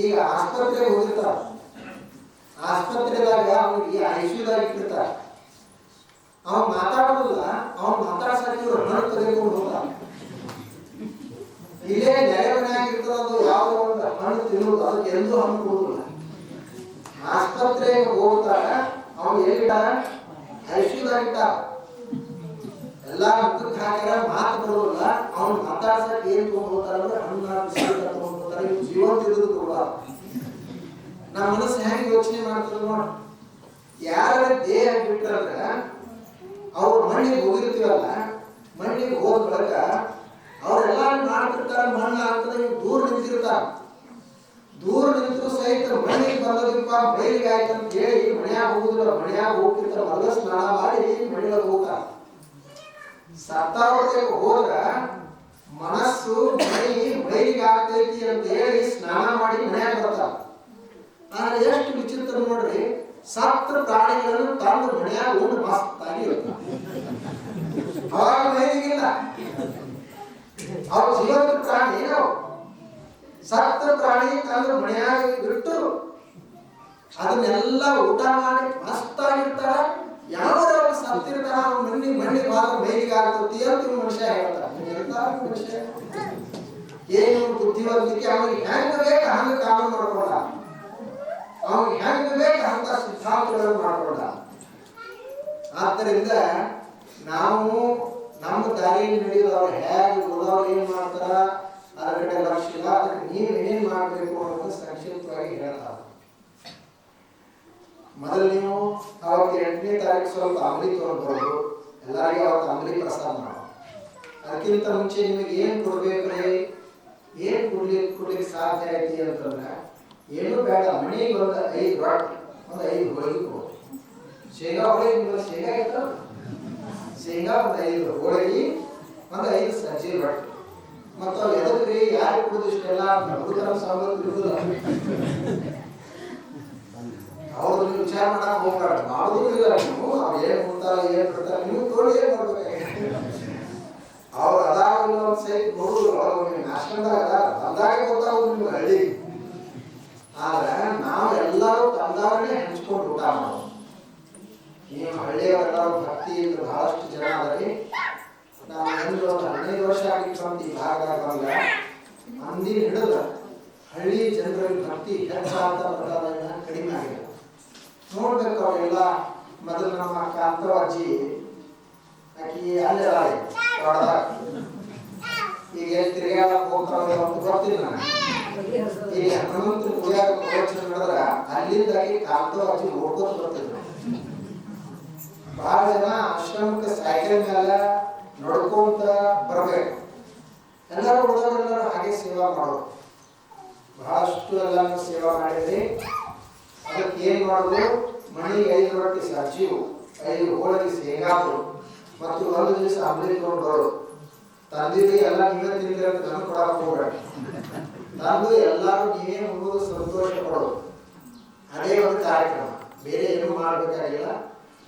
ಈಗ ಆಸ್ಪತ್ರೆಗೆ ಹೋಗಿರ್ತಾರ, ಆಸ್ಪತ್ರೆದಾಗ ಅವನಿಗೆ ಐಸಿಯುದಾಗ ಇಟ್ಟಿರ್ತಾರ. ಅವನ್ ಮಾತಾಡೋದಿಲ್ಲ, ಅವನ್ ಮಾತಾಡ್ಸಕ್ಕೆ ಇವ್ರು ಹಣ್ಣು ತೆಗೆದುಕೊಂಡು ಹೋಗ್ತಾರ. ಇಲ್ಲೇ ನೆರೆ ಮನೆಯಾಗಿರ್ತದ, ಯಾವುದೋ ಒಂದು ಹಣ್ಣು ತಿನ್ನೋದು, ಅದಕ್ಕೆ ಎಂದೂ ಹಣ್ಣು ಕೊಡುದಿಲ್ಲ. ಆಸ್ಪತ್ರೆಗೆ ಹೋಗ್ತಾರ, ಅವನು ಎಲ್ಲಿಟ್ಟಾರ? ಐಸಿಯುದಾಗ ಇಟ್ಟಾರ. ಎಲ್ಲಾ ಮುಖಕ್ಕೆ ಹಾಕ್ಯಾರ, ಮಾತು ಬರೋದಿಲ್ಲ. ಅವ್ನು ಮಾತಾಡ್ಸಕ್ಕೆ ಏನ್ ತಗೊಂಡು ಹೋಗ್ತಾರ ಅಂದ್ರೆ ಹಣ್ಣು ತಗೊಂಡು ಹೋಗ್ತಾರೆ. ಇವ್ ಜೀವಂತ ಇದ್ರು ಕೊಡಬಾರ್ದು. ನಮ್ಮ ಮನಸ್ಸು ಹೆಂಗೆ ಯೋಚನೆ ಮಾಡ್ತದ ನೋಡಿ. ಯಾರ ದೇಹ ಬಿಟ್ಟಂದ್ರ ಅವ್ರು ಮಣ್ಣಿಗೆ ಹೋಗಿರ್ತೀವಲ್ಲ, ಮಣ್ಣಿಗೆ ಹೋದ ಬಳಿಕ ಅವ್ರೆಲ್ಲ ಮಾಡ್ತಿರ್ತಾರ, ಮಣ್ಣು ಆಗ್ತದೆ. ಇವ್ ದೂರ ನಿಂತಿರ್ತಾರ. ದೂರ ನಿಂತರು ಸಹಿತ ಮಣ್ಣಿಗೆ ಬಂದದಪ್ಪ, ಬೈಲಿಗೆ ಆಯ್ತು ಅಂತ ಹೇಳಿ ಮನ್ಯಾಗ ಹೋಗುದಿಲ್ಲ. ಮನ್ಯಾಗ ಹೋಗ್ತಿರ್ತಾರ, ಮೊದಲ ಸ್ನಾನ ಮಾಡಿ ಮಣ್ಣಿಗೆ ಹೋಗ್ತಾರ. ಸತ್ತಾವತೆಗೆ ಹೋದ್ರ ಮನಸ್ಸು ಬೈಲಿಗೆ ಆಗ್ತೈತಿ ಅಂತ ಹೇಳಿ ಸ್ನಾನ ಮಾಡಿ ಮನ್ಯಾಗ ಬರ್ತಾರ. ಆದ್ರೆ ಎಷ್ಟು ವಿಚಿತ್ರ ನೋಡ್ರಿ, ಸತ್ತ ಪ್ರಾಣಿಗಳನ್ನು ತಂದು ಮನ್ಯಾಗ ಉಂಡು ಮಸ್ತಾಗಿ ಇರ್ತಾರ. ಅವಾಗ ಬೈಲಿಗಿಲ್ಲ, ಅವ್ರ ಜೀವಂತ ಪ್ರಾಣಿ. ನಾವು ಸತ್ತ ಪ್ರಾಣಿ ತಂದು ಮನ್ಯಾಗ ಬಿಟ್ಟು ಅದನ್ನೆಲ್ಲ ಊಟ ಮಾಡಿ ಮಸ್ತಾಗಿರ್ತಾರ. ಯಾವಾಗ ಸತ್ತಿರ್ತಾರ ಮಣ್ಣಿ ಭಾಗ ಮೈಲಿಗೆ ಆಗ್ತತಿ ಅಂತ ಮನುಷ್ಯ ಹೇಳ್ತಾರ. ಮನುಷ್ಯ ಏನು ಬುದ್ಧಿವಂತಿಕೆ, ಅವನಿಗೆ ಹೆಂಗ ಬೇಕು ಹಂಗ ಕಾನೂನು ಮಾಡ್ಕೊಂಡ, ಅವನಿಗೆ ಹೆಂಗ ಬೇಕು ಅಂತ ಸಿದ್ಧಾಂತಗಳನ್ನು ಮಾಡ್ಕೊಂಡ. ಆದ್ದರಿಂದ ನಾವು ನಮ್ಮ ದಾರಿಯಲ್ಲಿ ನಡೆಯೋದು ಅವ್ರು ಹೇಗೆ ಉಳಿದವ್ರು ಏನ್ ಮಾಡ್ತಾರ ಅದ್ರ ಕಡೆ ಲಕ್ಷ್ಯ ಇಲ್ಲ. ಅದಕ್ಕೆ ನೀವು ಏನ್ ಮಾಡ್ಬೇಕು ಅನ್ನೋದು ಸಂಕ್ಷಿಪ್ತವಾಗಿ ಹೇಳ್ತಾರೆ. ಮೊದಲು ನೀವು ಅವತ್ತು 8ನೇ ತಾರೀಕು ಸ್ವಲ್ಪ ಅಂಬಲಿ ತಗೊಂಡು ಬರೋದು, ಎಲ್ಲರಿಗೂ ಅವತ್ತು ಅಂಬಲಿ ಪ್ರಸಾದ ಮಾಡೋದು. ಅದಕ್ಕಿಂತ ಮುಂಚೆ ನಿಮಗೆ ಏನ್ ಕೊಡ್ಬೇಕ್ರಿ, ಏನ್ ಕೊಡ್ಲಿಕ್ಕೆ ಸಾಧ್ಯ ಐತಿ ಅಂತಂದ್ರೆ ಏನು ಬೇಡ, ಮನೆಗೆ ಒಂದು 5 ರೊಟ್ಟಿ, ಒಂದು 5 ಹೋಳಿಗೆ ಕೊಡು. ಶೇಂಗಾ ಹೋಳಿಗೆ, ನಿಮ್ಮಲ್ಲಿ ಶೇಂಗಾ ಇರ್ತಲ್ಲ, ಶೇಂಗಾ ಒಂದು 5 ಹೋಳಿಗೆ, ಒಂದು 5 ಸಜ್ಜಿ ರೊಟ್ಟಿ. ಮತ್ತು ಅವು ಎದಕ್ರಿ, ಯಾರು ಕೊಡುದು ಇಷ್ಟೆಲ್ಲ? ಹುಡುಗರ ಸವಲತ್ತು ಇರುವುದಿಲ್ಲ. ಅವ್ರು ನೀವು ವಿಚಾರ ಮಾಡಕ್ ಹೋಗ್ಬಾರ್ದು. ಮಾಡುದಿಲ್ಲ ನೀವು, ಅವ್ರು ಏನ್ ಕೊಡ್ತಾರ ಏನ್ ಕೊಡ್ತಾರ ನೀವು ತೋಳಿ ಏನ್ ಮಾಡ್ಬೇಕು. ಅವ್ರು ಅದಾವ ಒಂದು ಸೈಟ್ ನೋಡುದು, ಅವ್ರು ನಾಶನದಾಗ ಬಂದಾಗ ಗೊತ್ತಾಗೋದು ನಿಮ್ಗೆ ಹಳ್ಳಿ. ಆದ್ರೆ ನಾವು ಎಲ್ಲರೂ ತಂದವರನ್ನೇ ಹಂಚ್ಕೊ ನೀವು ಹಳ್ಳಿಯವರೆಲ್ಲ ಭಕ್ತಿಯಿಂದ ಬಹಳಷ್ಟು ಜನ ಅದರಿ. ನಾವು ಒಂದು 15 ವರ್ಷ ಆಗಿತ್ತು ಅಂತ ಈ ಭಾಗ ಬಂದ ಅಂದಿನ ಹಿಡಿದ ಹಳ್ಳಿ ಜನರಲ್ಲಿ ಭಕ್ತಿ ಹೆಚ್ಚಾದ ಪ್ರಕಾರ ಕಡಿಮೆ ಆಗಿದೆ. ನೋಡ್ಬೇಕು ಅವೆಲ್ಲ ಮೊದಲು ನಮ್ಮ ಕಾಂತವಾಜಿ ಆಕಿ ಅಲ್ಲೆಲ್ಲ ಈಗ ತಿರುಗಾಡಕ್ ಹೋಗ್ತಾವ ಅಂತ ಗೊತ್ತಿಲ್ಲ ನನಗೆ. ಈಗ ಹನುಮಂತ ಗುಡಿಯಾಗ ಪ್ರವಚನ ನಡೆದ್ರ ಅಲ್ಲಿಂದಾಗಿ ಕಾಂತವಾಜಿ ನೋಡ್ಕೋತ ಬರ್ತಿದ್ರು. ಬಹಳ ಜನ ಆಶ್ರಮಕ್ಕೆ ಸೈಕಲ್ ಮೇಲೆ ನಡ್ಕೊಂತ ಬರ್ಬೇಕು. ಎಲ್ಲರೂ ಉಳಿದವರೆಲ್ಲರೂ ಹಾಗೆ ಸೇವಾ ಮಾಡೋದು. ಬಹಳಷ್ಟು ಎಲ್ಲಾನು ಸೇವಾ ಮಾಡಿದ್ರಿ. ಅದಕ್ಕೆ ಏನ್ ಮಾಡೋದು, ಮಣಿಗೆ 5 ರೊಟ್ಟಿ ಸಜ್ಜಿವು, 5 ಹೋಳಿಗೆ ಶೇಂಗಾದು ಮತ್ತು 1 ದಿವಸ ಅಂಬಲಿ ತಗೊಂಡು ಬರೋದು. ತಂದಿರಿ ಎಲ್ಲ ನೀವೇ ತಿಂದಿರಿ ಅಂತ ನನಗೆ ಕೊಡಕ್ಕೆ ಹೋಗ್ಬೇಡಿ. ತಂದು ಎಲ್ಲರೂ ನೀವೇ ಉಣ್ಣೋದು, ಸಂತೋಷ ಪಡೋದು. ಅದೇ ಒಂದು ಕಾರ್ಯಕ್ರಮ, ಬೇರೆ ಏನು ಮಾಡಬೇಕಾಗಿಲ್ಲ.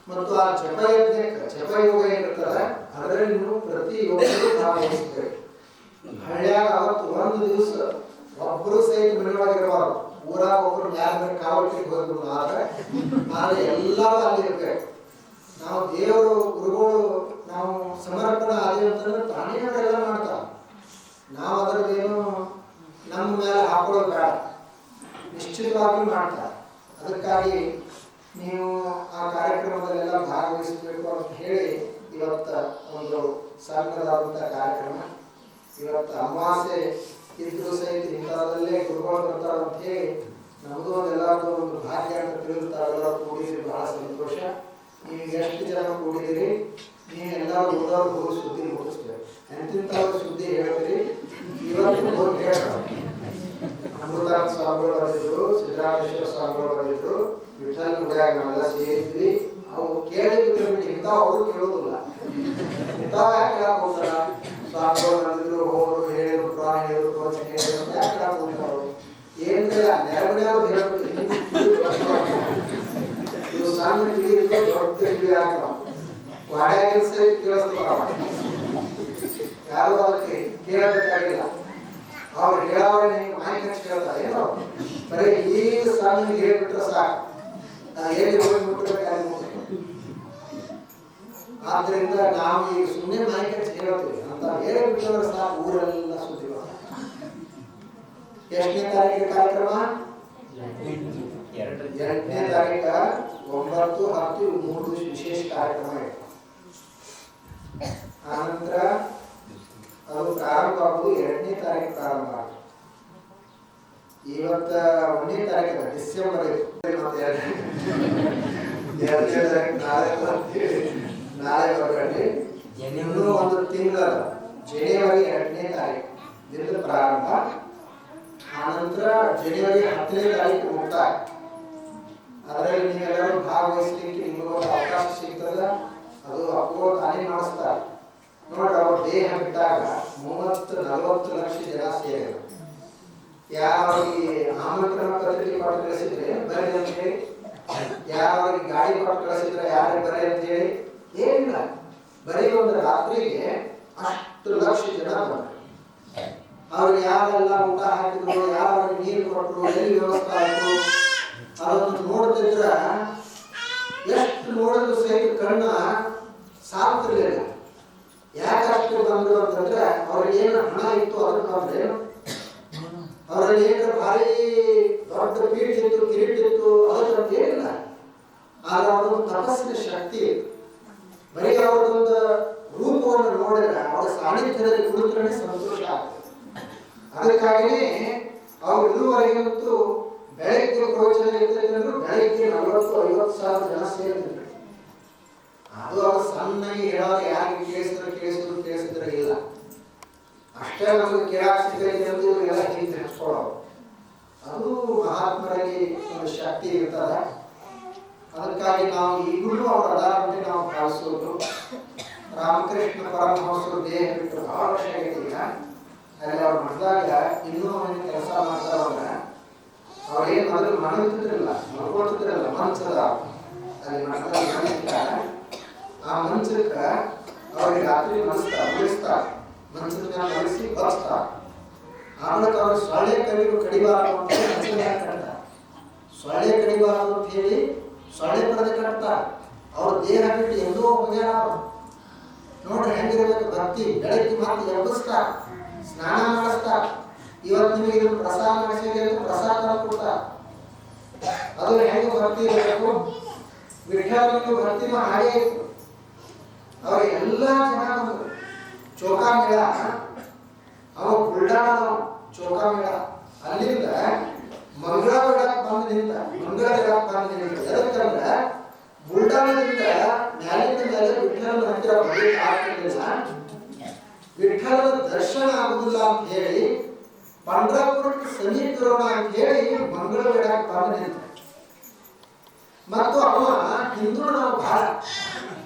ಮತ್ತು ಆ ಜಪಯೋಗ ಏನಿರ್ತದೆ ಅದರಲ್ಲಿ ನೀವು ಪ್ರತಿಯೊಬ್ಬರು ಭಾಗವಹಿಸಬೇಕು. ಹಳ್ಳಿಯಾಗ ಅವತ್ತು 1 ದಿವಸ ಒಬ್ಬರು ಸಹಿತ ಮನೆಯೊಳಗಿರಬಾರ್ದು. ಊರಾಗ ಒಬ್ಬರು ಮ್ಯಾಲ ಕಾವಲಿಗೆ ಹೋದ್ರು ಆದ್ರೆ ಎಲ್ಲರೂ ಅಲ್ಲಿ ಇರ್ಬೇಕು. ನಾವು ದೇವರು ಗುರುಗಳು ನಾವು ಸಮರ್ಪಣೆ ಆದಿ ಅಂತಂದ್ರೆ ಪ್ರಾಣಿಗಳೆಲ್ಲ ಮಾಡ್ತಾವ. ನಾವು ಅದರದ್ದೇನು ನಮ್ಮ ಮೇಲೆ ಹಾಕೊಳ್ಳೋದು ಬೇಡ, ನಿಶ್ಚಿತವಾಗಿ ಮಾಡ್ತಾರೆ. ಅದಕ್ಕಾಗಿ ನೀವು ಆ ಕಾರ್ಯಕ್ರಮದಲ್ಲೆಲ್ಲ ಭಾಗವಹಿಸಬೇಕು ಅಂತ ಹೇಳಿ ಇವತ್ತು ಒಂದು ಸಣ್ಣದಾದಂಥ ಕಾರ್ಯಕ್ರಮ. ಇವತ್ತು ಅಮಾವಾಸ್ಯೆ ಇದ್ರೂ ಸಹಿತ ಇಂಥದಲ್ಲೇ ಗುರುಗಳು ಬರ್ತಾರೆ ಅಂತ ಹೇಳಿ ನಮ್ಮದು ಎಲ್ಲರದು ಒಂದು ಭಾಗ್ಯ ಅಂತ ತಿಳಿದುತ್ತಾರೆಲ್ಲ ಕೂಡಿದಿರಿ. ಬಹಳ ಸಂತೋಷ. ನೀವು ಎಷ್ಟು ಜನ ಕೂಡಿದಿರಿ, ನೀವೆಲ್ಲರೂ ಉಳಿದವ್ರು ಹೋಗಿ ಸುದ್ದಿ ಮುಗಿಸ್ಬೇಕು. ಎಂತಿಂಥವ್ರು ಸುದ್ದಿ ಹೇಳ್ತೀರಿ. ಇವತ್ತು ಹೋಗಿ ಹೇಳ್ತಾರೆ. ಅಮೃತಾನಂದ ಸ್ವಾಮಿಗಳು ಬಂದಿದ್ರು, ಸಿದ್ದರಾಮೇಶ್ವರ ಸ್ವಾಮಿಗಳು ಬಂದಿದ್ರು, ವಿಠಲ್ ಗುಡಿಯಾಗ ನಾವೆಲ್ಲ ಸೇರಿದ್ವಿ. ಅವು ಕೇಳಿದ್ರು ಇಂಥವು ಅವರು ಕೇಳೋದಿಲ್ಲ. ಇಂಥವು ಯಾಕೆ ಹೇಳಕ್ ಹೋಗ್ತಾರ? ಸ್ವಾಮಿಗಳು ಬಂದಿದ್ರು, ಹೋದ್ರು, ಹೇಳಿದ್ರು, ಪುರಾಣ ಹೇಳಿದ್ರು, ಪ್ರವಚನ ಹೇಳಿದ್ರು, ಯಾಕೆ ಹೇಳಕ್ ಹೋಗ್ತಾರು? ಏನಿಲ್ಲ, ನೆರಮನೆಯವ್ರು ಹೇಳ್ಬಿಟ್ಟು ಇವು ಸಣ್ಣ ಕಿವಿ ದೊಡ್ಡ ಕಿವಿ ಆಗ್ತಾವ. ವಾಡ್ಯಾಗಿನ ಸಹಿತ ಕೇಳಿಸ್ತಾವ. ಯಾರು ಅದಕ್ಕೆ ಕೇಳಬೇಕಾಗಿಲ್ಲ. ಅವ್ರು ಹೇಳೋರೆ ನೀವು ಮಾಹಿತಿ ಹಚ್ಚಿ ಕೇಳ್ತಾರೆ. ಏನೋ ಬರೀ ಈಗ ಸಣ್ಣ ಹೇಳ್ಬಿಟ್ರೆ ಸಾಕು, ಎಲ್ಲಿ ಹೋಗಿ ಮುಟ್ಟಬೇಕು. ಆದ್ರಿಂದ ನಾವು ಈಗ ಸುಮ್ಮನೆ ಮಾಹಿತಿ ಹಚ್ಚಿ ಹೇಳ್ತೀವಿ ಅಂತ ಹೇಳಿ ಬಿಟ್ಟರೆ ಸಾಕು, ಊರೆಲ್ಲ ಸುದ್ದಿ. ಎಷ್ಟನೇ ತಾರೀಕಿನ ಕಾರ್ಯಕ್ರಮ? 2ನೇ ತಾರೀಕ 9, 10 3 ದಿವಸ ವಿಶೇಷ ಕಾರ್ಯಕ್ರಮ ಇದೆ. ಆನಂತರ ಅದು ಪ್ರಾರಂಭ ಆಗುವುದು 2ನೇ ತಾರೀಕು ಪ್ರಾರಂಭ ಆಗುತ್ತೆ. ಇವತ್ತ 1ನೇ ತಾರೀಕು ಡಿಸೆಂಬರ್ 2ನೇ ತಾರೀಕು ನಾಳೆ ಬರಬೇಡಿ. ಇನ್ನೂ ಒಂದು ತಿಂಗಳ ಜನವರಿ 2ನೇ ತಾರೀಕು ದಿನದ ಪ್ರಾರಂಭ. ಆನಂತರ ಜನವರಿ 10ನೇ ತಾರೀಕು ಮುಕ್ತಾಯ. ಅದರಲ್ಲಿ ನೀವೆಲ್ಲರೂ ಭಾಗವಹಿಸಲಿಕ್ಕೆ ನಿಮಗೊಂದು ಅವಕಾಶ ಸಿಗ್ತದೆ. ಅದು ಅಪ್ಪೋ ತಾನೇ ಮಾಡಿಸ್ತಾರೆ ನೋಡ್ರಿ. ಅವ್ರ ದೇಹ ಬಿಟ್ಟಾಗ 30-40 ಲಕ್ಷ ಜನ ಸೇರಿದ್ರು. ಯಾರಿಗೆ ಆಮಂತ್ರಣ ಪತ್ರಿಕೆ ಕೊಟ್ಟು ಕಳಿಸಿದ್ರೆ ಬರೀ ಅಂತ ಹೇಳಿ, ಯಾರಿಗೆ ಗಾಡಿ ಕೊಟ್ಟು ಕಳಿಸಿದ್ರೆ ಯಾರಿಗೆ ಬರೀ ಅಂತ ಹೇಳಿ ಏನಿಲ್ಲ. ಬರೀ ಒಂದು ರಾತ್ರಿಗೆ ಅಷ್ಟು ಲಕ್ಷ ಜನ ಬಂದ್ರು. ಅವ್ರಿಗೆ ಯಾರೆಲ್ಲ ಊಟ ಹಾಕಿದ್ರು, ಯಾರಿಗೆ ನೀರು ಕೊಟ್ಟರು, ಎಲ್ಲಿ ವ್ಯವಸ್ಥೆ ಆಯಿತು ಅದನ್ನು ನೋಡ್ತಿದ್ರ ಎಷ್ಟು ನೋಡಿದ್ರು ಸಹಿತ ಕಣ್ಣ ಸಾಕ್ತಿರ್ಲಿಲ್ಲ. ಯಾಕಷ್ಟು ಬಂದ್ರು ಅಂತಂದ್ರೆ ಅವ್ರಿಗೆ ಏನು ಹಣ ಇತ್ತು ಅದನ್ನ ಬಂದ್ರೇನು, ಅವರಲ್ಲಿ ಏನಾರ ಭಾರಿ ದೊಡ್ಡ ಪೀಠ ಇತ್ತು, ಕಿರೀಟ ಇತ್ತು, ಅದನ್ನ ಏನಿಲ್ಲ. ಆದ್ರೆ ಅವ್ರದೊಂದು ತಪಸ್ಸಿನ ಶಕ್ತಿ. ಬರೀ ಅವ್ರದೊಂದು ರೂಪವನ್ನು ನೋಡಿದ್ರೆ ಅವರ ಸಾನ್ನಿಧ್ಯದಲ್ಲಿ ಕುಳಿತರೆ ಸಂತೋಷ ಆಗ್ತದೆ. ಅದಕ್ಕಾಗಿಯೇ ಅವ್ರು ಇದುವರೆಗಂತೂ ಬೆಳಗ್ಗೆ ಪ್ರವಚನ ಇರ್ತಕ್ಕಂಥದ್ದು ಬೆಳಗ್ಗೆ 40-50 ಸಾವಿರ ಜನ ಸೇರಿದ್ರು. ಅದು ಅವ್ರು ಸಣ್ಣಗೆ ಹೇಳೋರು ಯಾರಿಗೆ ಕೇಳಿಸಿದ್ರೆ ಇಲ್ಲ. ಅಷ್ಟೇ ನಮಗೆ ಕೇಳಾಕ್ ಸಿಗೈತೆ ಅಂತ ಇವರೆಲ್ಲ ಹಿಂದೆ ಹಚ್ಕೊಳ್ಳೋರು. ಅದು ಮಹಾತ್ಮರಲ್ಲಿ ಒಂದು ಶಕ್ತಿ ಇರ್ತದೆ. ಅದಕ್ಕಾಗಿ ನಾವು ಈಗಲೂ ಅವ್ರ ಅದಾರಂತೆ ನಾವು ಭಾವಿಸೋದು. ರಾಮಕೃಷ್ಣ ಪರಮಹಂಸರು ದೇಹ ಬಿಟ್ಟು ಬಹಳ ವರ್ಷ ಆಗೈತಿ. ಈಗ ಅಲ್ಲಿ ಅವ್ರು ಮಾಡಿದಾಗ ಇನ್ನೂ ಅವನಿಗೆ ಕೆಲಸ ಮಾಡ್ತಾರಲ್ಲ. ಅವ್ರೇನು ಮೊದಲು ಮನಗಿದ್ರಲ್ಲ, ಮಲ್ಕೊಳ್ತಿದ್ರಲ್ಲ, ಮಂಚದ ಅಲ್ಲಿ ಮಾಡಿದಾಗ ಆ ಮಂಚಕ್ಕೆ ಅವ್ರಿಗೆ ರಾತ್ರಿ ಮಲಿಸ್ತಾರೆ. ಮಂಚದ ಮೇಲೆ ಮಲಿಸಿ ಬಸ್ತಾರೆ. ಆಮೇಲೆ ಅವ್ರು ಸೊಳ್ಳೆ ಕಡಿಬಾರದು ಅಂತ ಮಂಚದ ಮೇಲೆ ಕಟ್ತಾರೆ. ಸೊಳ್ಳೆ ಕಡಿಬಾರದು ಅಂತ ಹೇಳಿ ಸೊಳ್ಳೆ ಪರದೆ ಕಟ್ತಾರೆ. ಅವ್ರ ದೇಹ ಬಿಟ್ಟು ಎಲ್ಲೋ ಹೋಗ್ಯಾರ. ನೋಡ್ರಿ ಹೆಂಗಿರ್ಬೇಕು ಭಕ್ತಿ. ಬೆಳಗ್ಗೆ ಮತ್ತೆ ಎಬ್ಬಿಸ್ತಾರ, ಸ್ನಾನ ಮಾಡಿಸ್ತಾರ. ಇವತ್ತು ನಿಮಗೆ ಇದು ಪ್ರಸಾದ ಮಾಡಿಸಿದ್ರೆ ಅಂತ ಪ್ರಸಾದ ಕೊಡ್ತಾರ. ಅದು ಹೆಂಗೆ ಭಕ್ತಿ ಇರಬೇಕು. ವಿಠಲನಿಗೂ ಭಕ್ತಿನೂ ಹಾಗೆ ಇತ್ತು. ಅವ್ರಿಗೆ ಎಲ್ಲ ಜನ ಬಂದರು. ಚೌಕಾಮೇಳ ಅವ ಬುಲ್ಡಾಣದ ಚೌಕಾಮೇಳ ಅಲ್ಲಿಂದ ಮಂಗಳ ಬಿಡಕ್ಕೆ ಬಂದು ನಿಂತ. ಮಂಗಳ ಬಿಡಕ್ಕೆ ಬಂದು ನಿಂತ ಎದಕ್ಕಂದ್ರೆ ಬುಲ್ಡಾಣದಿಂದ ಮ್ಯಾಲಿಂದ ಮೇಲೆ ವಿಠಲನ ಹತ್ತಿರ ಬರ್ಲಿಕ್ಕೆ ಆಗ್ತಿರ್ಲಿಲ್ಲ. ವಿಠಲನ ದರ್ಶನ ಆಗುದಿಲ್ಲ ಅಂತ ಹೇಳಿ ಪಂಡ್ರಾಪುರಕ್ಕೆ ಸಮೀಪ ಇರೋಣ ಅಂತ ಹೇಳಿ ಮಂಗಳ ಬಿಡಕ್ಕೆ ಬಂದು ನಿಂತ. ಮತ್ತು ಅವ ಹಿಂದೂ ನಾವು ಬಹಳ.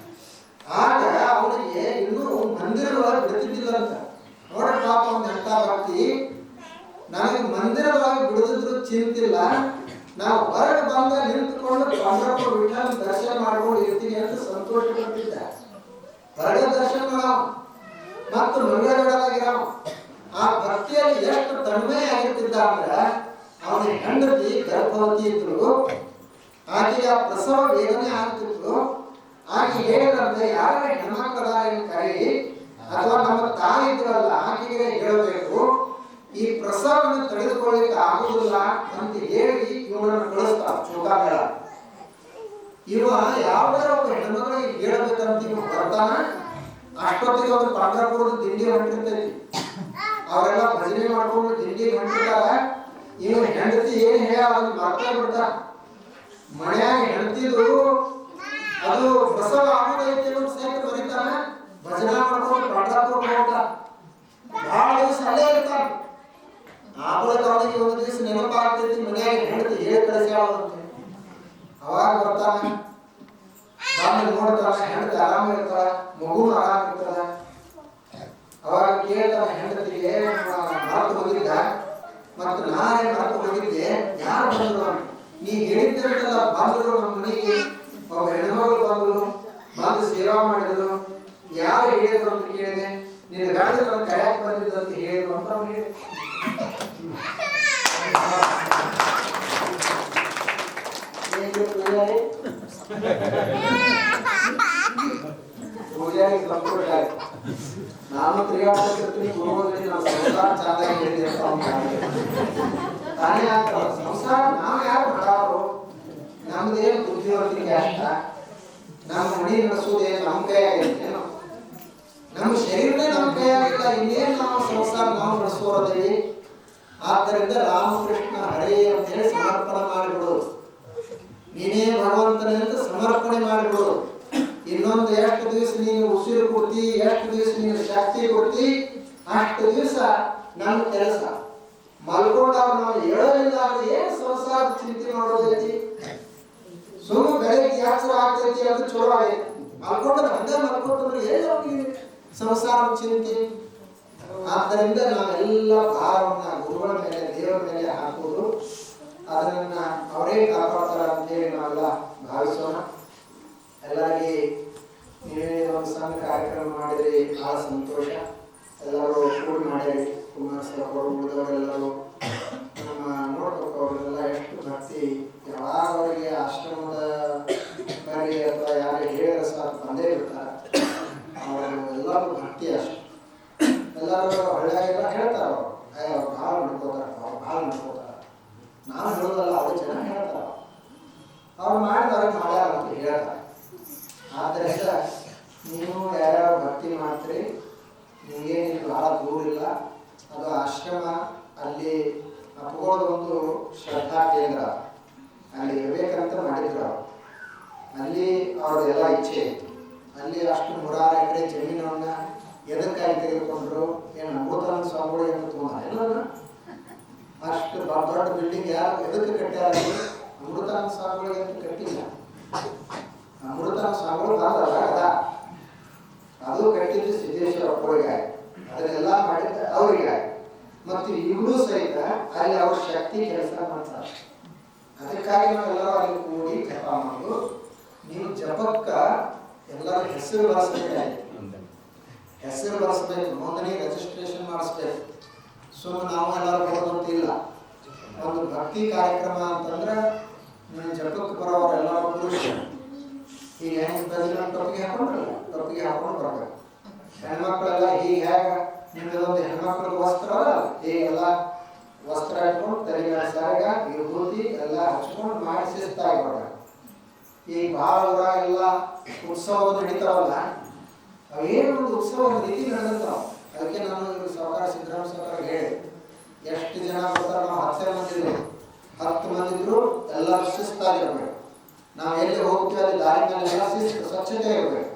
ಆಗ ಅವನಿಗೆ ಇನ್ನೂ ಮಂದಿರದೊಳಗೆ ಬಿಡ್ತಿದ್ದಿಲ್ಲ ಅಂತ. ನೋಡ ಪಾಪ ಅವನ ಎಂತ ಭಕ್ತಿ. ನನಗೆ ಮಂದಿರದೊಳಗೆ ಬಿಡದಿದ್ರು ಚಿಂತಿಲ್ಲ, ನಾವು ಹೊರಗೆ ಬಂದ ನಿಂತುಕೊಂಡು ಪಂಡ್ರಾಪುರ ವಿಠಲ ದರ್ಶನ ಮಾಡ್ಕೊಂಡು ಇರ್ತೀನಿ ಅಂತ ಸಂತೋಷ ಪಡ್ತಿದ್ದ. ಹೊರಗೆ ದರ್ಶನ ಮಾಡವ ಮತ್ತು ಮಂಗಳಗಡಲಾಗಿರವ. ಆ ಭಕ್ತಿಯಲ್ಲಿ ಎಷ್ಟು ತನ್ಮಯ ಆಗಿರ್ತಿದ್ದ ಅಂದ್ರೆ ಅವನ ಹೆಂಡತಿ ಗರ್ಭವತಿ ಇದ್ರು. ಆಕೆಗೆ ಆ ಪ್ರಸವ ವೇದನೆ ಆಗ್ತಿತ್ತು. ಆಕೆ ಹೇಳಿದಂತೆ ಯಾರ ಹೆಣ್ಮಕ್ಕಳ ಕರಿ ಅಥವಾ ನಮ್ಮ ತಾಯಿ ಇದ್ರಲ್ಲ ಆಕೆಗೆ ಹೇಳಬೇಕು, ಈ ಪ್ರಸವವನ್ನು ತಡೆದುಕೊಳ್ಳಿಕ್ಕೆ ಆಗುದಿಲ್ಲ ಅಂತ ಹೇಳಿ ಇವನನ್ನು ಕಳಿಸ್ತಾರ ಚೌಕಾಮೇಳ. ಇವ ಯಾವ್ದಾರ ಒಬ್ಬ ಹೆಣ್ಮಗಳಿಗೆ ಹೇಳಬೇಕಂತ ಇವ ಬರ್ತಾನ. ಅಷ್ಟೊತ್ತಿಗೆ ಒಂದು ಪಂಡ್ರಾಪುರದ ದಿಂಡಿ ಹೊಂಟಿರ್ತೈತಿ. ಅವರೆಲ್ಲ ಭಜನೆ ಮಾಡ್ಕೊಂಡು ದಿಂಡಿ ಹೊಂಟಿರ್ತಾರ. ಇವ ಹೆಂಡತಿ ಏನ್ ಹೇಳ ಅದನ್ನ ಮರ್ತೇ ಬಿಡ್ತಾರ. ಮನ್ಯಾಗ ಹೆಂಡತಿದು ಅದು ಪ್ರಸವ ಆಗೋದೈತಿ ಅನ್ನೋ ಸಹಿತ ಬರೀತಾನ. ಭಜನಾ ಮಾಡ್ಕೊಂಡು ಪಂಡ್ರಾಪುರ ಹೋಗ್ತಾರ. ಬಹಳ ದಿವಸ ಅಲ್ಲೇ ಇರ್ತಾರ. ಆಮೇಲೆ ಅವನಿಗೆ ಒಂದು ದಿವಸ ನೆನಪಾಗ್ತೈತಿ, ಮನ್ಯಾಗ ಹೆಂಡತಿ ಹೇಳಿ ಕಳಿಸ್ಯಾಳಂತೆ. ಅವಾಗ ಬರ್ತಾನ, ಬಂದು ನೋಡ್ತಾನ, ಹೆಂಡತಿ ಆರಾಮ ಇರ್ತಾಳ, ಮಗುನು ಆರಾಮ ಇರ್ತಾಳ. ಅವಾಗ ಕೇಳ್ತಾನ ಹೆಂಡತಿಗೆ, ಮರೆತು ಹೋಗಿದ್ದ ಮತ್ತು ನಾನೇ ಮರೆತು ಹೋಗಿದ್ದೆ, ಯಾರು ಬಂದ್ರು? ನೀ ಹೇಳಿದ್ದಲ್ಲ ಬಂದ್ರು ನಮ್ಮ ಮನೆಗೆ, ಒಬ್ಬ ಹೆಣ್ಮಗಳು ಬಂದ್ರು, ಬಂದು ಸೇವಾ ಮಾಡಿದ್ರು. ಯಾರು ಹೇಳಿದ್ರು ಅಂತ ಕೇಳಿದೆ. ನಿನ್ನ ಗಂಡ ನನ್ನ ಕೈಯಾಗ ಬಂದಿದ್ದು ಅಂತ ಹೇಳಿದ್ರು ಅಂತ ಅವ್ನು ಹೇಳಿದ. ಪೂಜಾರಿ ಸಂಪೂರ್ಣ ನಾನು ತಿರುಗಾಡ್ತಿರ್ತೀನಿ, ಗುರುಗಳಲ್ಲಿ ನಾವು ಸಂಸಾರ ಚೆನ್ನಾಗಿ ಹೇಳಿದೆ ಅಂತ ಅವ್ನು ತಾನೇ ಆಗ್ತಾವ. ಸಂಸಾರ ನಾವು ಯಾರು ಮಾಡೋರು? ನಮ್ದೇನು ಬುದ್ಧಿವಂತಿಕೆ ಅಷ್ಟ. ನಮ್ಮ ಮನೆ ನಡೆಸೋದೇನು ನಮ್ಮ ಕೈಯಾಗೈತೆ? ನಮ್ಮ ಶರೀರನೇ ನಮ್ಮ ಕೈಯಾಗಿಲ್ಲ, ಇನ್ನೇನು ನಾವು ಸಂಸಾರ ನಾವು ನಡೆಸೋರದೇವಿ. ಆದ್ದರಿಂದ ರಾಮಕೃಷ್ಣ ಹರೇ ಅಂತ ಹೇಳಿ ಸಮರ್ಪಣೆ ಮಾಡಿಬಿಡೋದು. ನೀನೇ ಭಗವಂತನೇ ಅಂತ ಸಮರ್ಪಣೆ ಮಾಡಿಬಿಡೋದು. ಇನ್ನೊಂದು ಎಷ್ಟು ದಿವಸ ನೀನು ಉಸಿರು ಕೊಡ್ತಿ, ಎಷ್ಟು ದಿವಸ ನೀನು ಶಕ್ತಿ ಕೊಡ್ತಿ, ಅಷ್ಟು ದಿವಸ ನಮ್ಮ ಕೆಲಸ. ಮಲ್ಕೊಂಡಾಗ ನಾವು ಹೇಳೋದಿಲ್ಲ ಅಂದ್ರೆ ಏನು ಸಂಸಾರದ ಚಿಂತೆ ಮಾಡೋದೈತಿ? ಸುಮ್ಮ ಬೆಳಗ್ಗೆ ಯಾತ್ರೆ ಆಗ್ತೈತಿ ಅಂತ ಚಲೋ ಆಗೈತಿ. ಮಲ್ಕೊಂಡ್ರೆ ಹಂಗೆ ಮಲ್ಕೊಂಡ್ರೆ ಏನು ಹೋಗಿ ಸಂಸಾರದ ಚಿಂತೆ? ಆದ್ದರಿಂದ ನಾವೆಲ್ಲ ಭಾರವನ್ನ ಗುರುಗಳ ಮೇಲೆ, ದೇವರ ಮೇಲೆ ಹಾಕುವುದು, ಅದನ್ನ ಅವರೇ ಕಾಪಾಡ್ತಾರ ಅಂತೇಳಿ ನಾವೆಲ್ಲ ಭಾವಿಸೋಣ. ಎಲ್ಲರಿಗೆ ನೀವೇ ಒಂದು ಸಣ್ಣ ಕಾರ್ಯಕ್ರಮ ಮಾಡಿದ್ರಿ, ಬಹಳ ಸಂತೋಷ. ಎಲ್ಲರೂ ಕೂಡಿ ಮಾಡಿರಿ. ಕುಮಾರಸ್ವಾಮಿ ಉಳಿದವರೆಲ್ಲರೂ ನಮ್ಮ ನೋಡ್ಬೇಕು, ಅವರೆಲ್ಲ ಎಷ್ಟು ಭಕ್ತಿ. ಯಾವಾಗ ಅವರಿಗೆ ಆಶ್ರಮದ ಬಗ್ಗೆ ಅಥವಾ ಯಾರು ಹೇಳಿದ್ರೆ ಸಾಕು ಬಂದೇ ಬಿಡ್ತಾರೆ. ಅವರು ಎಲ್ಲರೂ ಭಕ್ತಿ ಅಷ್ಟು. ಎಲ್ಲರೂ ಹಳ್ಳಿಯಾಗೆಲ್ಲ ಹೇಳ್ತಾರ, ಅವ್ರು ಭಾಳ ನಡ್ಕೋತಾರ, ಅವ್ರು ಭಾಳ ನಡ್ಕೋತಾರ. ನಾವು ಹೇಳೋದಲ್ಲ, ಅವ್ರು ಜನ ಹೇಳ್ತಾರ. ಅವ್ರು ಮಾಡಿದವ್ರಿಗೆ ಮಾಡ್ಯಾರ ಅಂತ ಹೇಳ್ತಾರೆ. ಆದ್ದರಿಂದ ನೀವು ಯಾರ್ಯಾರು ಭಕ್ತಿ ಮಾಡ್ತೀರಿ, ನಿಮಗೇನು ಭಾಳ ದೂರ ಇಲ್ಲ. ಅದು ಆಶ್ರಮ, ಅಲ್ಲಿ ಅಪ್ಕೊಳ್ಳೋದೊಂದು ಶ್ರದ್ಧಾ ಕೇಂದ್ರ, ಅಲ್ಲಿ ಇರ್ಬೇಕಂತ ಮಾಡಿದ್ರು ಅವರು. ಅಲ್ಲಿ ಅವ್ರದ್ದೆಲ್ಲ ಇಚ್ಛೆ ಇತ್ತು. ಅಲ್ಲಿ ಅಷ್ಟು 106 ಎಕರೆ ಜಮೀನನ್ನ ಎದಕ್ಕಾಗಿ ತೆಗೆದುಕೊಂಡ್ರು? ಏನು ಅಮೃತಾನಂದ ಸ್ವಾಮಿಗಳು ಏನು ತಗೊಂಡ ಅಷ್ಟು ದೊಡ್ಡ ಬಿಲ್ಡಿಂಗ್ ಯಾರು ಎದಕ್ಕೆ ಕಟ್ಟ್ಯಾರ? ಅಮೃತಾನಂದ ಸ್ವಾಮಿಗಳಿಗೆ ಅಂತ ಕಟ್ಟಿಲ್ಲ. ಅಮೃತಾನಂದ ಸ್ವಾಮಿಗಳು ಬಂದಲ್ಲ ಅದ, ಅದು ಕಟ್ಟಿದ್ದು ಸಿದ್ದೇಶ್ವರ ಅಪ್ಪಳಿಗೆ, ಅದನ್ನೆಲ್ಲ ಮಾಡಿದ್ದ ಅವರಿಗೆ. ಮತ್ತು ಈಗಲೂ ಸಹಿತ ಅಲ್ಲಿ ಅವ್ರ ಶಕ್ತಿ ಕೆಲಸ ಮಾಡ್ತಾರೆ. ಅದಕ್ಕಾಗಿ ನಾವೆಲ್ಲರೂ ಅಲ್ಲಿ ಕೂಡಿ ಜಪ ಮಾಡೋದು. ನೀವು ಜಪಕ್ಕ ಎಲ್ಲರ ಹೆಸರು ಬರೆಸಬೇಕಾಗಿ, ಹೆಸರು ಬರೆಸಬೇಕು, ನೋಂದಣಿ ರಿಜಿಸ್ಟ್ರೇಷನ್ ಮಾಡಿಸ್ಬೇಕು. ಸುಮ್ಮನೆ ನಾವು ಎಲ್ಲರೂ ಬರೋದಂತಿಲ್ಲ. ಒಂದು ಭಕ್ತಿ ಕಾರ್ಯಕ್ರಮ ಅಂತಂದ್ರೆ ನೀವು ಜಪಕ್ಕೆ ಬರೋರೆಲ್ಲರೂ ಪುರುಷ, ಈಗ ಹೆಂಗೆ ಪ್ರಜೆನ ಟೊಪ್ಪಿಗೆ ಹಾಕೊಂಡ್ರಲ್ಲ, ಟೊಪ್ಪಿಗೆ ಹಾಕೊಂಡು ಬರ್ಬೇಕು. ಹೆಣ್ಮಕ್ಳೆಲ್ಲ ಈಗ ಹೇಗ ನಿಮ್ಮದೊಂದು ಹೆಣ್ಮಕ್ಳದ್ದು ವಸ್ತ್ರ ಅಲ್ಲ, ಈಗೆಲ್ಲ ವಸ್ತ್ರ ಇಟ್ಕೊಂಡು ತಲೆಗೆ ಸರಗ ವಿಭೂತಿ ಎಲ್ಲ ಹಚ್ಕೊಂಡು ಮಾಡಿ ಶಿಸ್ತಾಗಿ ಬರ್ಬೇಕು. ಈಗ ಭಾಳ ಊರಾಗೆಲ್ಲ ಉತ್ಸವ ನಡೀತಾವಲ್ಲ, ಅವೇನು ಒಂದು ಉತ್ಸವ ಒಂದು ರೀತಿ ನಡೆದಿರ್ತಾವ. ಅದಕ್ಕೆ ನಾನು ಇವರು ಸಾವುಕಾರ ಸಿದ್ದರಾಮ ಸಾವುಕಾರ ಹೇಳಿ ಎಷ್ಟು ಜನ ಬರ್ತಾರೆ, ನಾವು 10 ಮಂದಿ ಇದ್ರು, 10 ಮಂದಿ ಇದ್ರು ಎಲ್ಲರೂ ಶಿಸ್ತಾಗಿರ್ಬೇಕು. ನಾವು ಎಲ್ಲಿ ಹೋಗ್ತೀವಿ ಅಲ್ಲಿ ದಾರಿನಲ್ಲೆಲ್ಲ ಶಿಸ್ತು ಸ್ವಚ್ಛತೆ ಇರಬೇಕು.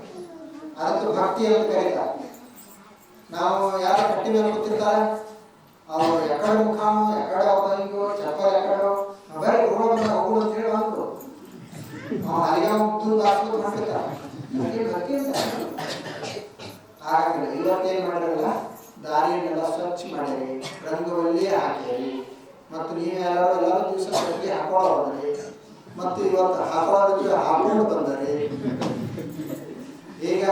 ಅದಕ್ಕೆ ಭಕ್ತಿ ಅಂತ ಕರೀತಾರೆ. ನಾವು ಯಾರು ಕಟ್ಟಿ ಮೇಲೆ ಕೂತಿರ್ತಾರೆ, ಅವ್ರು ಎಕಡೆ ಮುಖಾಮು ಎಕಡೆ ಅವನಿಗೂ ಚಪ್ಪಲ್ ಎಕಡೆ ಬರೀ ರೋಡ್ ಹೋಗು ಅಂತ ಹೇಳಿ ಬಂದ್ರು ನಾವು ಅಲ್ಲಿಗೆ ಮುಗ್ದು ಹಾಸ್ಕೊಂಡು ಮಾಡ್ತಿರ್ತಾರೆ. ನನಗೆ ಭಕ್ತಿ ಅಂತ ಆಗಿಲ್ಲ. ಇವತ್ತೇನು ಮಾಡಿರಲ್ಲ, ದಾರಿಯನ್ನೆಲ್ಲ ಸ್ವಚ್ಛ ಮಾಡಿರಿ, ರಂಗೋಲಿ ಹಾಕಿರಿ, ಮತ್ತು ಎಲ್ಲರೂ ದಿವಸ ಪ್ರತಿ ಹಾಕೊಳ್ಳೋದ್ರಿ, ಮತ್ತು ಇವತ್ತು ಹಾಕೊಳ್ಳೋದಕ್ಕೆ ಹಾಕೊಂಡು ಬಂದರಿ. ಈಗ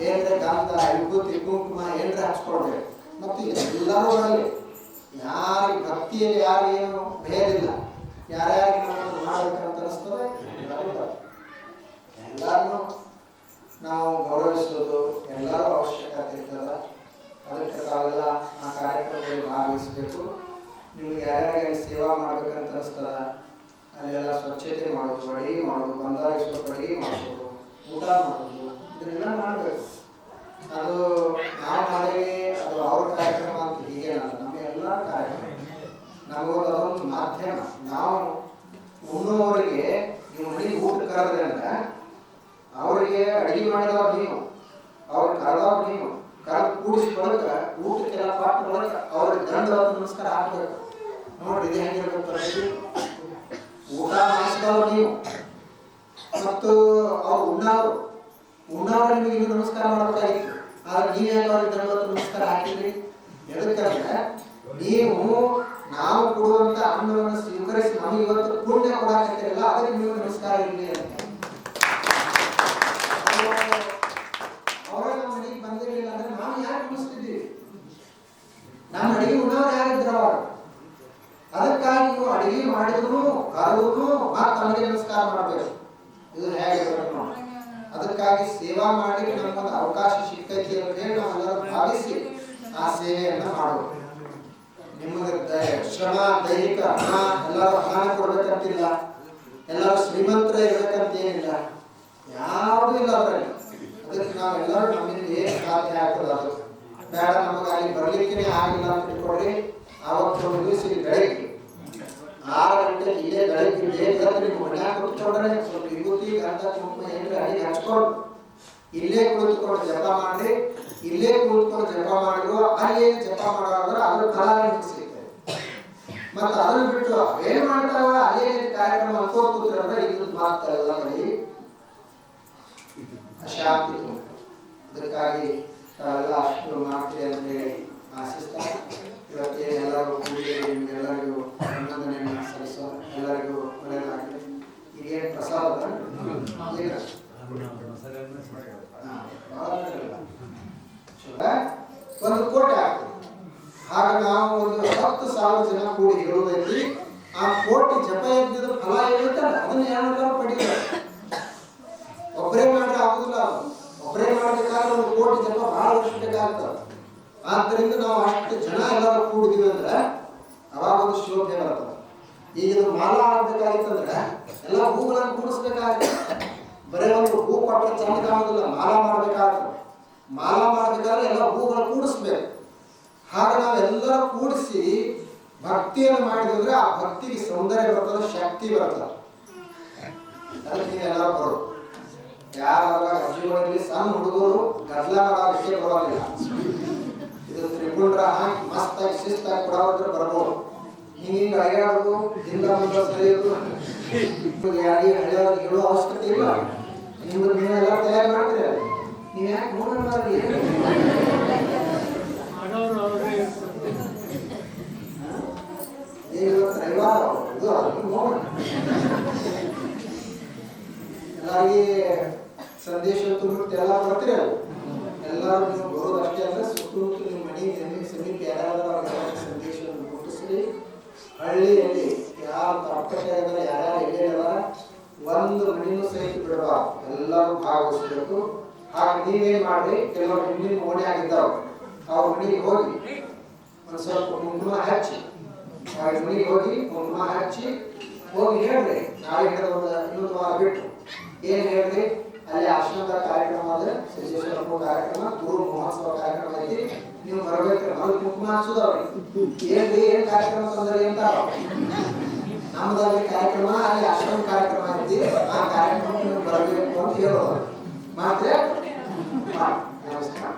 ಏನ್ರೆ ಗಂಧ ವಿಭೂತಿ ಕುಂಕುಮ ಏನ್ರೆ ಹಚ್ಕೊಳ್ಬೇಕು. ಮತ್ತು ಎಲ್ಲರೂ ಬರಲಿ, ಯಾರಿಗೆ ಭಕ್ತಿಯಲ್ಲಿ ಯಾರು ಏನು ಭೇದಿಲ್ಲ, ಯಾರ್ಯಾರಿಗೆ ಮಾಡ್ಬೇಕಂತ ಅನಿಸ್ತದೆ ಎಲ್ಲರನ್ನು ನಾವು ಗೌರವಿಸೋದು ಎಲ್ಲರೂ ಅವಶ್ಯಕತೆ ಇರ್ತದೆ. ಅದಕ್ಕೆ ತಾವೆಲ್ಲ ಆ ಕಾರ್ಯಕ್ರಮದಲ್ಲಿ ಭಾಗವಹಿಸಬೇಕು. ನಿಮ್ಗೆ ಯಾರ್ಯಾರಿಗೆ ಸೇವಾ ಮಾಡ್ಬೇಕಂತ ಅನಿಸ್ತದ ಅಲ್ಲೆಲ್ಲ ಸ್ವಚ್ಛತೆ ಮಾಡೋದು, ಅಡುಗೆ ಮಾಡೋದು, ಬಂದಾರಿಸೋ ಅಡುಗೆ ಮಾಡೋದು, ಊಟ ಮಾಡೋದು, ಇದನ್ನೆಲ್ಲ ಮಾಡಬೇಕು. ಅದು ನಾವು ಮಾಡಿ ಅದು ಅವ್ರ ಕಾರ್ಯಕ್ರಮ ಅಂತ ಹೀಗೇನಲ್ಲ, ನಮ್ಮ ಎಲ್ಲ ಕಾರ್ಯಕ್ರಮ ನಮಗೊಂದು ಅದೊಂದು ಮಾಧ್ಯಮ. ನಾವು ಉಣ್ಣುವವರಿಗೆ ನೀವು ಮನೆಗೆ ಊಟ ಕರೆದ್ರೆ ಅಂದ್ರೆ ಅವರಿಗೆ ಅಡುಗೆ ಮಾಡಿದವ್ರು ನೀವು, ಅವ್ರು ಕರೆದವ್ರು ನೀವು, ಕರೆದು ಕೂಡಿಸಿ ಬಳಿಕ ಊಟಕ್ಕೆಲ್ಲ ಪಾಠ ಬಳಿಕ ಅವ್ರಿಗೆ ದಂಡವಾದ ನಮಸ್ಕಾರ ಹಾಕಬೇಕು. ನೋಡ್ರಿ ಇದು ಹೆಂಗಿರ್ಬೇಕು ಪರಿಸ್ಥಿತಿ. ಊಟ ಮಾಡಿಸಿದವ್ರು ನೀವು ಮತ್ತು ಅವ್ರು ಉಣ್ಣವ್ರು ನಿಮಗೆ ಇನ್ನೂ ನಮಸ್ಕಾರ ಮಾಡಬೇಕಾಗಿತ್ತು. ಆದ್ರೆ ನೀವೇನು ಅವ್ರಿಗೆ ದಂಡವಾದ ನಮಸ್ಕಾರ ಹಾಕಿದ್ರಿ. ಎದಕ್ಕಂದ್ರೆ ನೀವು ನಾವು ಕೊಡುವಂತ ಅನ್ನವನ್ನು ಸ್ವೀಕರಿಸಿ ನಮಗೆ ಇವತ್ತು ಪುಣ್ಯ ಕೊಡಾಕತ್ತಿರಲ್ಲ, ಅದಕ್ಕೆ ನೀವು ನಮಸ್ಕಾರ ಇರಲಿ ಅಂತ. ಅವರೇ ನಮ್ಮ ಮನೆಗೆ ಬಂದಿರಲಿಲ್ಲ ಅಂದ್ರೆ ನಾವು ಯಾಕೆ ಅನಿಸ್ತಿದ್ದೀವಿ? ನಮ್ಮ ಅಡಿಗೆ ಉಣ್ಣವ್ರು ಯಾರಿದ್ರು ಅವರು? ಅದಕ್ಕಾಗಿ ನೀವು ಅಡಿಗೆ ಮಾಡಿದ್ರು ಕರೆದ್ರು ಮತ್ತೆ ನಮಗೆ ನಮಸ್ಕಾರ ಮಾಡಬೇಕು. ಇದು ಹೇಗಿರ್ಬೇಕು ನೋಡಿ. ಅದಕ್ಕಾಗಿ ಸೇವಾ ಮಾಡಿ ನಮಗೊಂದು ಅವಕಾಶ ಸಿಕ್ಕೈತಿ ಅಂತ ಹೇಳಿ ನಾವೆಲ್ಲರೂ ಭಾವಿಸಿ ಆ ಸೇವೆಯನ್ನ ಮಾಡಬೇಕು. ನಿಮಗೆ ಶ್ರಮ ದೈಹಿಕ ಹಣ ಎಲ್ಲರೂ ಹಣ ಕೊಡ್ಬೇಕಂತಿಲ್ಲ, ಎಲ್ಲರೂ ಶ್ರೀಮಂತರ ಇರ್ಬೇಕಂತ ಏನಿಲ್ಲ, ಯಾವುದೂ ಇಲ್ಲ ಅದರಲ್ಲಿ. ಅದಕ್ಕೆ ನಾವೆಲ್ಲರೂ ನಮ್ಮಿಂದ ಏನು ಸಾಧ್ಯ ಆಗ್ತದೆ ಅದು ಬೇಡ, ನಮಗೆ ಅಲ್ಲಿ ಬರ್ಲಿಕ್ಕೆ ಆಗಿಲ್ಲ ಅಂತ ಇಟ್ಕೊಡ್ರಿ. ಆವತ್ತು ಒಂದು ದಿವಸ ಬೆಳಗ್ಗೆ 6 ಗಂಟೆ ಇಲ್ಲೇ ಬೆಳಗ್ಗೆ ಬೇಗ ನೀವು ಮನ್ಯಾಗ ಕುತ್ಕೊಂಡ್ರೆ ಸ್ವಲ್ಪ ವಿಭೂತಿ ಗಂಧ ಕುಂಕುಮ ಏನ್ರಿ ಅಡಿಗೆ ಹಚ್ಕೊಂಡು ಇಲ್ಲೇ ಕುಳಿತುಕೊಂಡು ಜಪ ಮಾಡಿ, ಇಲ್ಲೇ ಕುಳಿತುಕೊಂಡು ಜಪ ಮಾಡಿದ್ರು ಅಲ್ಲಿ ಏನು ಜಪ ಮಾಡೋದ್ರೆ ಅದ್ರ ಫಲ ನಿಮ್ಗೆ ಸಿಗ್ತದೆ. ಮತ್ತು ಅದನ್ನ ಬಿಟ್ಟು ಏನ್ ಮಾಡ್ತಾವ ಅಲ್ಲೇ ಕಾರ್ಯಕ್ರಮ ಅನ್ಕೋತ ಕೂತ್ರೆ ಇದ್ದು ಮಾಡ್ತಾ ಇಲ್ಲ, ಬರೀ ಅಶಾಂತಿ. ಅದಕ್ಕಾಗಿ ತಾವೆಲ್ಲ ಅಷ್ಟು ಮಾಡ್ತೀರಿ ಅಂತ ಹೇಳಿ ಆಶಿಸ್ತಾ ಇವತ್ತೇ ಎಲ್ಲರೂ ಕೂಡಿ ನಿಮ್ಗೆಲ್ಲರಿಗೂ ಅಭಿನಂದನೆಯನ್ನು ಸಲ್ಲಿಸೋ, ಎಲ್ಲರಿಗೂ ಒಳ್ಳೆಯದಾಗಲಿ. ಈಗೇನು ಪ್ರಸಾದ ಒಂದು ಕೋಟೆ ಆಗ್ತದೆ. ಆಗ ನಾವು ಒಂದು 10,000 ಜನ ಕೂಡಿ ಹೇಳುವುದೈತಿ. ಆ ಕೋಟಿ ಜಪ ಯಜ್ಞದ ಫಲ ಏನಿರ್ತಲ್ಲ ಅದನ್ನ ಯಾರು ಪಡಿತಾರೆ. ಒಬ್ಬರೇ ಮಾಡಿದ್ರೆ ಆಗುದಿಲ್ಲ. ಒಬ್ಬರೇ ಮಾಡಬೇಕಾದ್ರೆ ಒಂದು ಕೋಟಿ ಜಪ ಬಹಳ ವರ್ಷ ಬೇಕಾಗ್ತದೆ. ಆದ್ದರಿಂದ ನಾವು ಅಷ್ಟು ಜನ ಎಲ್ಲರೂ ಕೂಡಿದೀವಿ ಅಂದ್ರೆ ಅವಾಗ ಒಂದು ಶೋಭೆ ಬರ್ತದೆ. ಈಗ ಇದು ಮಾಲಾ ಆಗ್ಬೇಕಾಗಿತ್ತಂದ್ರೆ ಎಲ್ಲ ಹೂಗಳನ್ನು ಕೂಡಿಸ್ಬೇಕಾಗುತ್ತೆ. ಬರೀ ಒಂದು ಹೂ ಕೊಟ್ಟರೆ ಚಂದ ಕಾಣೋದಿಲ್ಲ, ಮಾಲಾ ಮಾಡ್ಬೇಕಾಗ್ತದೆ. ಮಾಲಾ ಮಾಡ್ಬೇಕಾದ್ರೆ ಎಲ್ಲ ಹೂಗಳನ್ನು ಕೂಡಿಸ್ಬೇಕು. ಹಾಗೆ ನಾವೆಲ್ಲರೂ ಕೂಡಿಸಿ ಭಕ್ತಿಯನ್ನು ಮಾಡಿದ್ರೆ ಆ ಭಕ್ತಿಗೆ ಸೌಂದರ್ಯ ಬರ್ತದೆ, ಶಕ್ತಿ ಬರ್ತದೆ. ಅದಕ್ಕೆ ನೀವೆಲ್ಲರೂ ಬರೋದು. ಯಾವಾಗ ಅಜ್ಜಿಗಳಲ್ಲಿ ಸಣ್ಣ ಹುಡುಗರು ಗದ್ದಲ ಮಾಡೋ ವಿಷಯ ಬರೋದಿಲ್ಲ. ಇದು ತ್ರಿಪುಂಡ್ರ ಹಾಕಿ ಮಸ್ತಾಗಿ ಶಿಸ್ತಾಗಿ ಕೊಡೋದ್ರೆ ಬರ್ಬೋದು. ಹಿಂಗ ಅಯ್ಯಾಡು ಹಿಂದ ಮುಂದೆ ಸರಿಯೋದು ಯಾರಿಗೆ ಹಳೆಯವ್ರಿಗೆ ಹೇಳೋ ಅವಶ್ಯಕತೆ ಇಲ್ಲ. ನಿಮ್ದು ನೀವೆಲ್ಲ ತಯಾರು ಮಾಡ್ತೀರಿ. ನೀವು ಯಾಕೆ ನೋಡೋಣ ಎಲ್ಲರಿಗೆ ಸಂದೇಶ ತುಂಬ ಎಲ್ಲ ಬರ್ತೀರಿ. ಎಲ್ಲರೂ ನೀವು ಬರೋದು ಅಷ್ಟೇ ಅಲ್ಲ, ಸುತ್ತಮುತ್ತ ನಿಮ್ಮ ಮನೆ ಸಮೀಪ ಯಾರ್ಯಾರು ಸಂದೇಶವನ್ನು ಮುಟ್ಟಿಸ್ರಿ. ಹಳ್ಳಿಯಲ್ಲಿ ಯಾರು ತಪ್ಪಟ್ಟೆ ಯಾರ್ಯಾರು ಎಲ್ಲೇ ಒಂದು ಮಣಿನೂ ಸಹಿತ ಬಿಡಬಾರ್ದು, ಎಲ್ಲರೂ ಭಾಗವಹಿಸಬೇಕು. ಹಾಗೆ ನೀವೇನ್ ಮಾಡ್ರಿ, ಕೆಲವರು ಹಿಂದಿನ ಓಣಿ ಆಗಿದ್ದಾವ, ಅವ್ರ ಮನೆಗೆ ಹೋಗಿ ಒಂದು ಸ್ವಲ್ಪ ಕುಂಕುಮ ಹಚ್ಚಿ, ಅವ್ರ ಮನೆಗೆ ಹೋಗಿ ಕುಂಕುಮ ಹಚ್ಚಿ ಹೋಗಿ ಹೇಳ್ರಿ, ನಾಳೆ ಹೇಳಿದ ಒಂದು ಇನ್ನೊಂದು ವಾರ ಬಿಟ್ಟು ಏನ್ ಹೇಳ್ರಿ, ಅಲ್ಲಿ ಆಶ್ರಮದ ಕಾರ್ಯಕ್ರಮ ಅದ, ಸಿದ್ದೇಶ್ವರಪ್ಪ ಕಾರ್ಯಕ್ರಮ, ಗುರು ಮಹೋತ್ಸವ ಕಾರ್ಯಕ್ರಮ ಐತಿ, ನೀವು ಬರಬೇಕ್ರಿ. ಅದು ಕುಂಕುಮ ಹಚ್ಚುದವ್ರಿ ಏನ್ರಿ, ಏನ್ ಕಾರ್ಯಕ್ರಮ ತಂದ್ರಿ ಅಂತ ನಮ್ದಲ್ಲಿ ಕಾರ್ಯಕ್ರಮ, ಅಲ್ಲಿ ಆಶ್ರಮ ಕಾರ್ಯಕ್ರಮ ಐತಿ, ಆ ಕಾರ್ಯಕ್ರಮ ನೀವು ಬರಬೇಕು ಅಂತ ಹೇಳೋದು ಮಾತ್ರ. ನಮಸ್ಕಾರ.